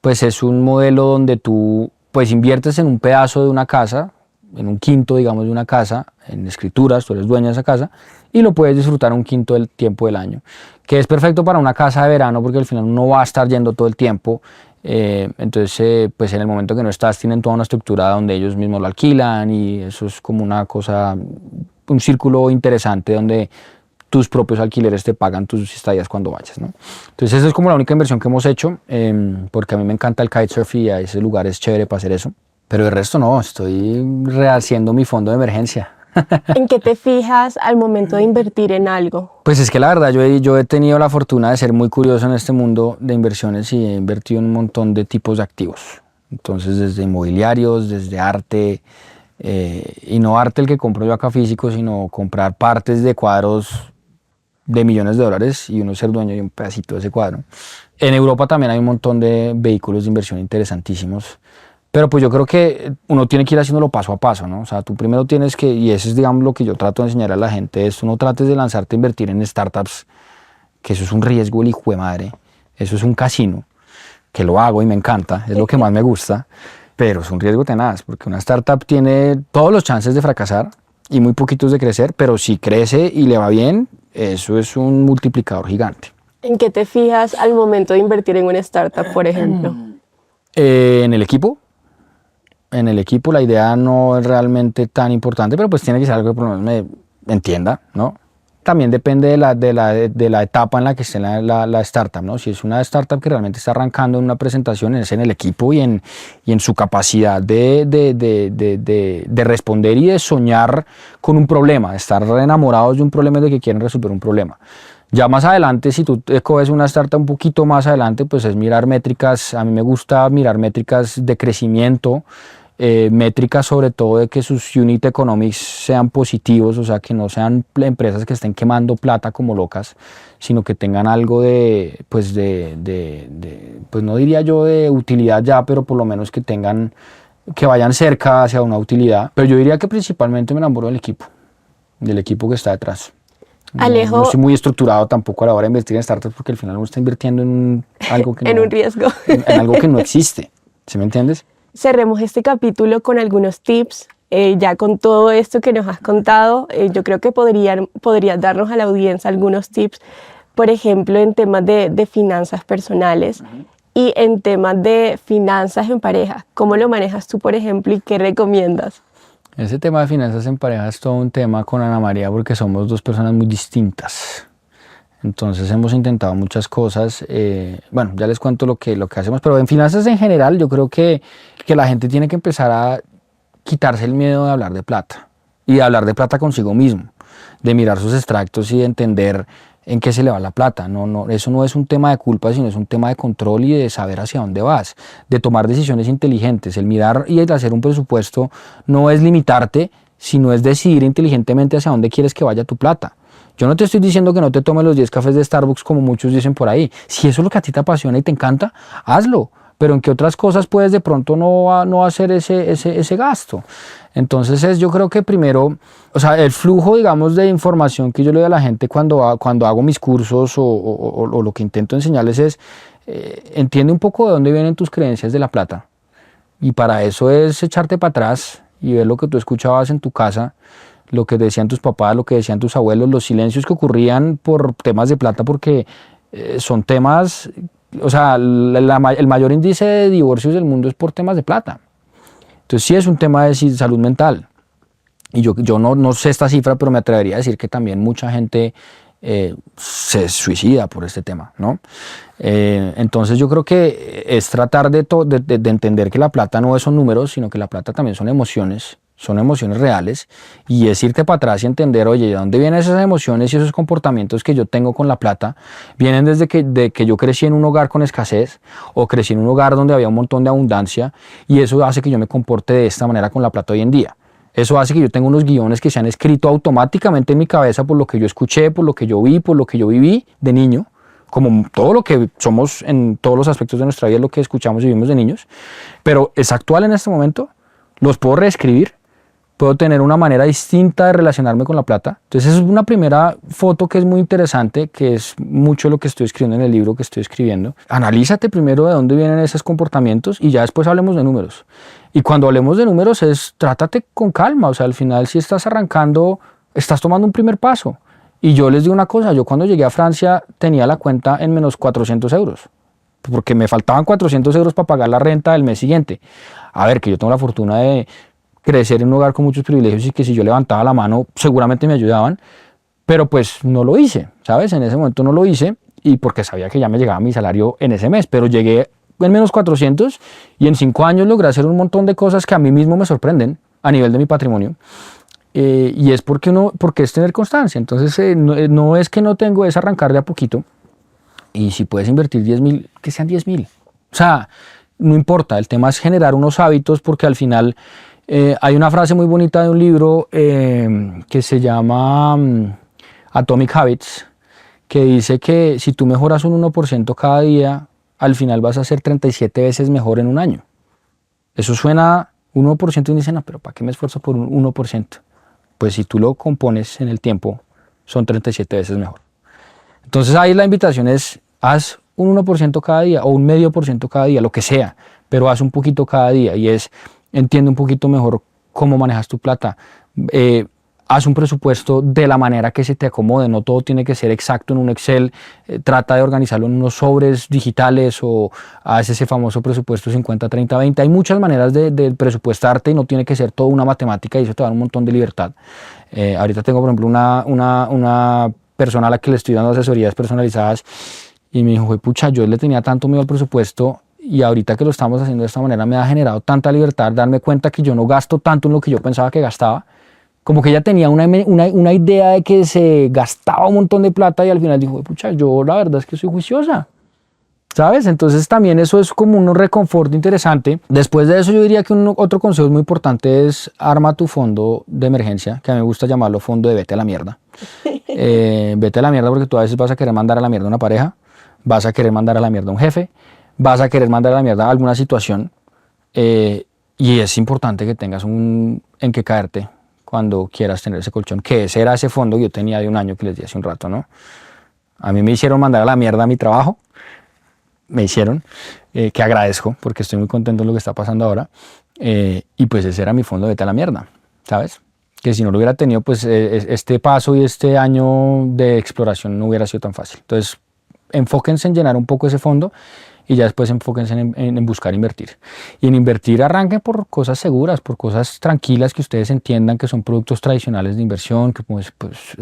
pues es un modelo donde tú pues inviertes en un pedazo de una casa, en un quinto, digamos, de una casa, en escrituras, tú eres dueño de esa casa, y lo puedes disfrutar un quinto del tiempo del año, que es perfecto para una casa de verano, porque al final uno va a estar yendo todo el tiempo. Entonces, pues en el momento que no estás, tienen toda una estructura donde ellos mismos lo alquilan, y eso es como una cosa, un círculo interesante donde tus propios alquileres te pagan tus estadías cuando vayas, ¿no? Entonces esa es como la única inversión que hemos hecho, porque a mí me encanta el kitesurf y a ese lugar es chévere para hacer eso. Pero el resto no, estoy rehaciendo mi fondo de emergencia. ¿En qué te fijas al momento de invertir en algo? Pues es que la verdad yo he tenido la fortuna de ser muy curioso en este mundo de inversiones, y he invertido en un montón de tipos de activos. Entonces desde inmobiliarios, desde arte, y no arte el que compro yo acá físico, sino comprar partes de cuadros de millones de dólares y uno ser dueño de un pedacito de ese cuadro. En Europa también hay un montón de vehículos de inversión interesantísimos. Pero pues yo creo que uno tiene que ir haciéndolo paso a paso, ¿no? O sea, tú primero tienes que, y eso es, digamos, lo que yo trato de enseñar a la gente, es tú no trates de lanzarte a invertir en startups, que eso es un riesgo, el hijo de madre, eso es un casino, que lo hago y me encanta, es lo que más me gusta, pero es un riesgo tenaz, porque una startup tiene todos los chances de fracasar y muy poquitos de crecer, pero si crece y le va bien, eso es un multiplicador gigante. ¿En qué te fijas al momento de invertir en una startup, por ejemplo? En el equipo. En el equipo la idea no es realmente tan importante, pero pues tiene que ser algo que por lo menos me entienda, ¿no? También depende de la etapa en la que esté la startup, ¿no? Si es una startup que realmente está arrancando en una presentación, es en el equipo y en su capacidad de responder y de soñar con un problema, de estar enamorados de un problema, de que quieren resolver un problema. Ya más adelante, si tú coges una startup un poquito más adelante, pues es mirar métricas. A mí me gusta mirar métricas de crecimiento, métricas sobre todo de que sus unit economics sean positivos, o sea, que no sean empresas que estén quemando plata como locas, sino que tengan algo pues no diría yo de utilidad ya, pero por lo menos que vayan cerca hacia una utilidad. Pero yo diría que principalmente me enamoro del equipo que está detrás. Alejo, no estoy muy estructurado tampoco a la hora de invertir en startups, porque al final uno está invirtiendo en algo que en un riesgo. En algo que no existe, ¿sí me entiendes? Cerremos este capítulo con algunos tips. Ya con todo esto que nos has contado, yo creo que podrías darnos a la audiencia algunos tips, por ejemplo, en temas de finanzas personales y en temas de finanzas en pareja. ¿Cómo lo manejas tú, por ejemplo, y qué recomiendas? Ese tema de finanzas en pareja es todo un tema con Ana María, porque somos dos personas muy distintas. Entonces hemos intentado muchas cosas. Bueno, ya les cuento lo que hacemos, pero en finanzas en general yo creo que la gente tiene que empezar a quitarse el miedo de hablar de plata y de hablar de plata consigo mismo, de mirar sus extractos y de entender en qué se le va la plata. Eso no es un tema de culpa, sino es un tema de control y de saber hacia dónde vas, de tomar decisiones inteligentes. El mirar y el hacer un presupuesto no es limitarte, sino es decidir inteligentemente hacia dónde quieres que vaya tu plata. Yo no te estoy diciendo que no te tomes los 10 cafés de Starbucks como muchos dicen por ahí. Si eso es lo que a ti te apasiona y te encanta, hazlo. Pero en qué otras cosas puedes de pronto no hacer ese gasto. Entonces yo creo que primero, o sea, el flujo, digamos, de información que yo le doy a la gente cuando hago mis cursos o lo que intento enseñarles es, entiende un poco de dónde vienen tus creencias de la plata. Y para eso es echarte para atrás y ver lo que tú escuchabas en tu casa, lo que decían tus papás, lo que decían tus abuelos, los silencios que ocurrían por temas de plata, porque son temas, o sea, el mayor índice de divorcios del mundo es por temas de plata. Entonces sí es un tema de salud mental. Y yo no sé esta cifra, pero me atrevería a decir que también mucha gente se suicida por este tema, ¿no? Entonces yo creo que es tratar de entender que la plata no son números, sino que la plata también son emociones reales, y es irte para atrás y entender, oye, ¿de dónde vienen esas emociones y esos comportamientos que yo tengo con la plata? Vienen desde que yo crecí en un hogar con escasez o crecí en un hogar donde había un montón de abundancia, y eso hace que yo me comporte de esta manera con la plata hoy en día. Eso hace que yo tenga unos guiones que se han escrito automáticamente en mi cabeza por lo que yo escuché, por lo que yo vi, por lo que yo viví de niño, como todo lo que somos en todos los aspectos de nuestra vida, lo que escuchamos y vivimos de niños, pero es actual en este momento, los puedo reescribir, puedo tener una manera distinta de relacionarme con la plata. Entonces es una primera foto que es muy interesante, que es mucho lo que estoy escribiendo en el libro que estoy escribiendo. Analízate primero de dónde vienen esos comportamientos y ya después hablemos de números. Y cuando hablemos de números trátate con calma, o sea, al final si estás arrancando, estás tomando un primer paso. Y yo les digo una cosa, yo cuando llegué a Francia tenía la cuenta en menos 400 euros, porque me faltaban 400 euros para pagar la renta del mes siguiente. A ver, que yo tengo la fortuna de crecer en un hogar con muchos privilegios y que si yo levantaba la mano seguramente me ayudaban, pero pues no lo hice, ¿sabes? En ese momento no lo hice, y porque sabía que ya me llegaba mi salario en ese mes, pero llegué en menos 400 y en 5 años logré hacer un montón de cosas que a mí mismo me sorprenden a nivel de mi patrimonio, y es porque es tener constancia. Entonces no es que no tengo, es arrancar de a poquito, y si puedes invertir 10.000, que sean 10.000, o sea, no importa, el tema es generar unos hábitos, porque al final hay una frase muy bonita de un libro que se llama Atomic Habits, que dice que si tú mejoras un 1% cada día, al final vas a ser 37 veces mejor en un año. Eso suena 1% y dicen, no, pero ¿para qué me esfuerzo por un 1%? Pues si tú lo compones en el tiempo, son 37 veces mejor. Entonces ahí la invitación es, haz un 1% cada día o un 0,5% cada día, lo que sea, pero haz un poquito cada día, y entiende un poquito mejor cómo manejas tu plata. Haz un presupuesto de la manera que se te acomode, no todo tiene que ser exacto en un Excel, trata de organizarlo en unos sobres digitales o haz ese famoso presupuesto 50-30-20. Hay muchas maneras de presupuestarte y no tiene que ser todo una matemática, y eso te da un montón de libertad. Ahorita tengo, por ejemplo, una persona a la que le estoy dando asesorías personalizadas y me dijo, pucha, yo le tenía tanto miedo al presupuesto, y ahorita que lo estamos haciendo de esta manera me ha generado tanta libertad darme cuenta que yo no gasto tanto en lo que yo pensaba que gastaba. Como que ella tenía una idea de que se gastaba un montón de plata, y al final dijo, pucha, yo la verdad es que soy juiciosa, ¿sabes? Entonces también eso es como un reconforto interesante. Después de eso yo diría que otro consejo muy importante es arma tu fondo de emergencia, que a mí me gusta llamarlo fondo de vete a la mierda. Vete a la mierda porque tú a veces vas a querer mandar a la mierda a una pareja, vas a querer mandar a la mierda a un jefe, vas a querer mandar a la mierda a alguna situación, y es importante que tengas en qué caerte cuando quieras tener ese colchón, que ese era ese fondo que yo tenía de un año que les di hace un rato, ¿no? A mí me hicieron mandar a la mierda a mi trabajo, me hicieron, que agradezco porque estoy muy contento de lo que está pasando ahora, y pues ese era mi fondo de vete a la mierda, ¿sabes? Que si no lo hubiera tenido, pues este paso y este año de exploración no hubiera sido tan fácil. Entonces, enfóquense en llenar un poco ese fondo, y ya después enfóquense en buscar invertir. Y en invertir arranquen por cosas seguras, por cosas tranquilas que ustedes entiendan que son productos tradicionales de inversión, que pues,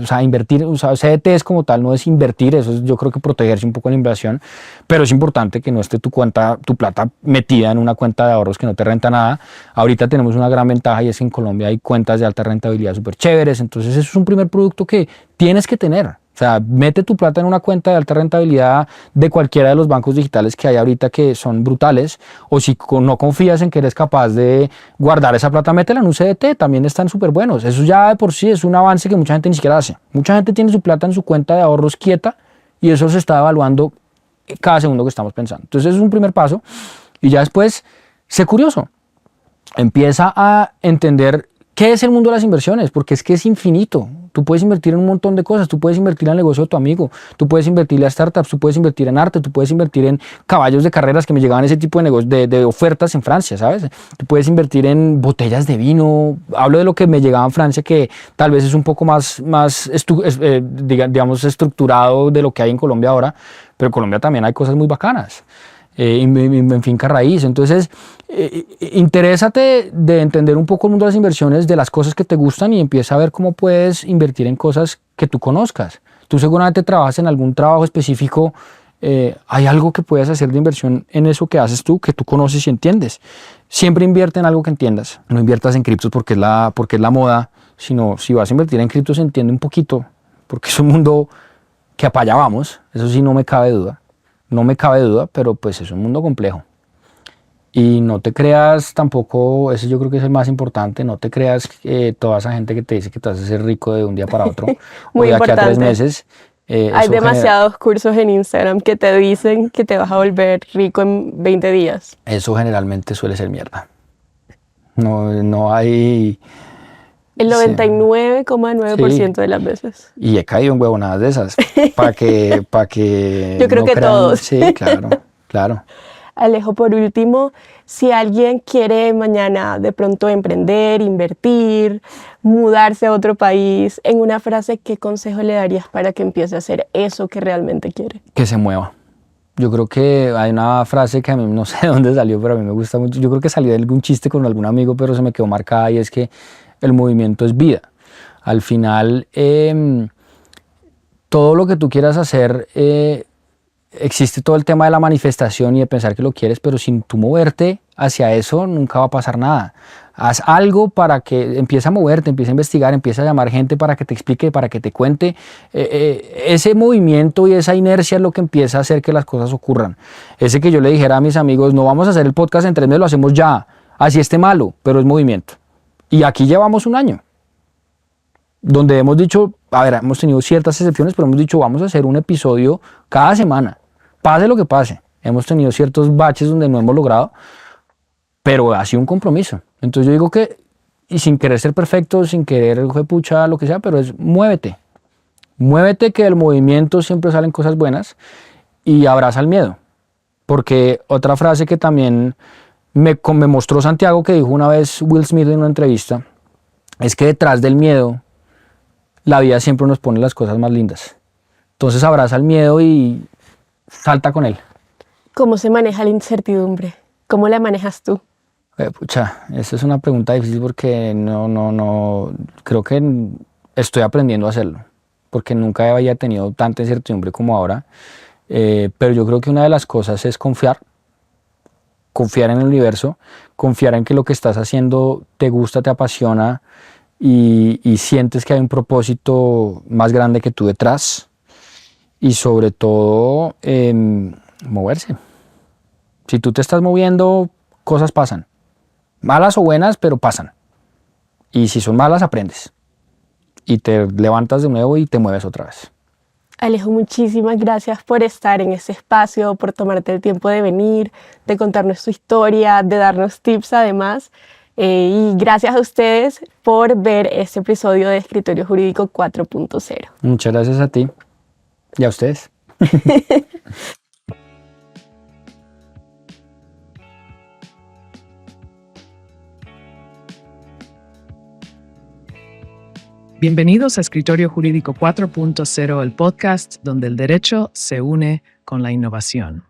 o sea, invertir, o sea, CDTs como tal no es invertir, eso es, yo creo que protegerse un poco de la inflación, pero es importante que no esté tu plata metida en una cuenta de ahorros que no te renta nada. Ahorita tenemos una gran ventaja y es que en Colombia hay cuentas de alta rentabilidad súper chéveres, entonces eso es un primer producto que tienes que tener. O sea, mete tu plata en una cuenta de alta rentabilidad de cualquiera de los bancos digitales que hay ahorita que son brutales, o si no confías en que eres capaz de guardar esa plata, métela en un CDT, también están súper buenos. Eso ya de por sí es un avance que mucha gente ni siquiera hace. Mucha gente tiene su plata en su cuenta de ahorros quieta y eso se está evaluando cada segundo que estamos pensando. Entonces es un primer paso y ya después, sé curioso, empieza a entender qué es el mundo de las inversiones, porque es que es infinito. Tú puedes invertir en un montón de cosas, tú puedes invertir en el negocio de tu amigo, tú puedes invertir en startups, tú puedes invertir en arte, tú puedes invertir en caballos de carreras, que me llegaban ese tipo de negocios, de ofertas en Francia, ¿sabes? Tú puedes invertir en botellas de vino, hablo de lo que me llegaba en Francia, que tal vez es un poco más digamos, estructurado de lo que hay en Colombia ahora, pero en Colombia también hay cosas muy bacanas. En finca raíz. Entonces, interésate de entender un poco el mundo de las inversiones, de las cosas que te gustan y empieza a ver cómo puedes invertir en cosas que tú conozcas. Tú seguramente trabajas en algún trabajo específico, hay algo que puedes hacer de inversión en eso que haces tú, que tú conoces y entiendes. Siempre invierte en algo que entiendas. No inviertas en criptos porque es la moda, sino si vas a invertir en criptos, entiende un poquito, porque es un mundo que para allá vamos, eso sí no me cabe duda. No me cabe duda, pero pues es un mundo complejo. Y no te creas tampoco, eso yo creo que es el más importante, no te creas toda esa gente que te dice que te vas a hacer rico de un día para otro o de aquí a 3 meses. Hay demasiados cursos en Instagram que te dicen que te vas a volver rico en 20 días. Eso generalmente suele ser mierda. No hay... El 99,9% de las veces. Y he caído en huevonadas de esas. Para que yo creo que crean, todos. Sí, claro. Alejo, por último, si alguien quiere mañana de pronto emprender, invertir, mudarse a otro país, en una frase, ¿qué consejo le darías para que empiece a hacer eso que realmente quiere? Que se mueva. Yo creo que hay una frase que a mí no sé de dónde salió, pero a mí me gusta mucho. Yo creo que salió de algún chiste con algún amigo, pero se me quedó marcada y es que el movimiento es vida. Al final, todo lo que tú quieras hacer, existe todo el tema de la manifestación y de pensar que lo quieres, pero sin tú moverte hacia eso, nunca va a pasar nada. Haz algo para que empiece a moverte, empiece a investigar, empiece a llamar gente para que te explique, para que te cuente. Ese movimiento y esa inercia es lo que empieza a hacer que las cosas ocurran. Ese que yo le dijera a mis amigos, no vamos a hacer el podcast en 3 meses, lo hacemos ya, así esté malo, pero es movimiento. Y aquí llevamos 1 año, donde hemos dicho, a ver, hemos tenido ciertas excepciones, pero hemos dicho, vamos a hacer un episodio cada semana, pase lo que pase. Hemos tenido ciertos baches donde no hemos logrado, pero ha sido un compromiso. Entonces yo digo que, y sin querer ser perfecto, sin querer pucha, lo que sea, pero es muévete. Muévete, que del movimiento siempre salen cosas buenas, y abraza el miedo. Porque otra frase que también me mostró Santiago, que dijo una vez Will Smith en una entrevista, es que detrás del miedo la vida siempre nos pone las cosas más lindas. Entonces abraza el miedo y salta con él. ¿Cómo se maneja la incertidumbre? ¿Cómo la manejas tú? Pucha, esa es una pregunta difícil porque no creo que estoy aprendiendo a hacerlo, porque nunca había tenido tanta incertidumbre como ahora, pero yo creo que una de las cosas es confiar en el universo, confiar en que lo que estás haciendo te gusta, te apasiona y sientes que hay un propósito más grande que tú detrás, y sobre todo moverse. Si tú te estás moviendo, cosas pasan, malas o buenas, pero pasan, y si son malas, aprendes y te levantas de nuevo y te mueves otra vez. Alejo, muchísimas gracias por estar en este espacio, por tomarte el tiempo de venir, de contarnos tu historia, de darnos tips además. Y gracias a ustedes por ver este episodio de Escritorio Jurídico 4.0. Muchas gracias a ti y a ustedes. Bienvenidos a Escritorio Jurídico 4.0, el podcast donde el derecho se une con la innovación.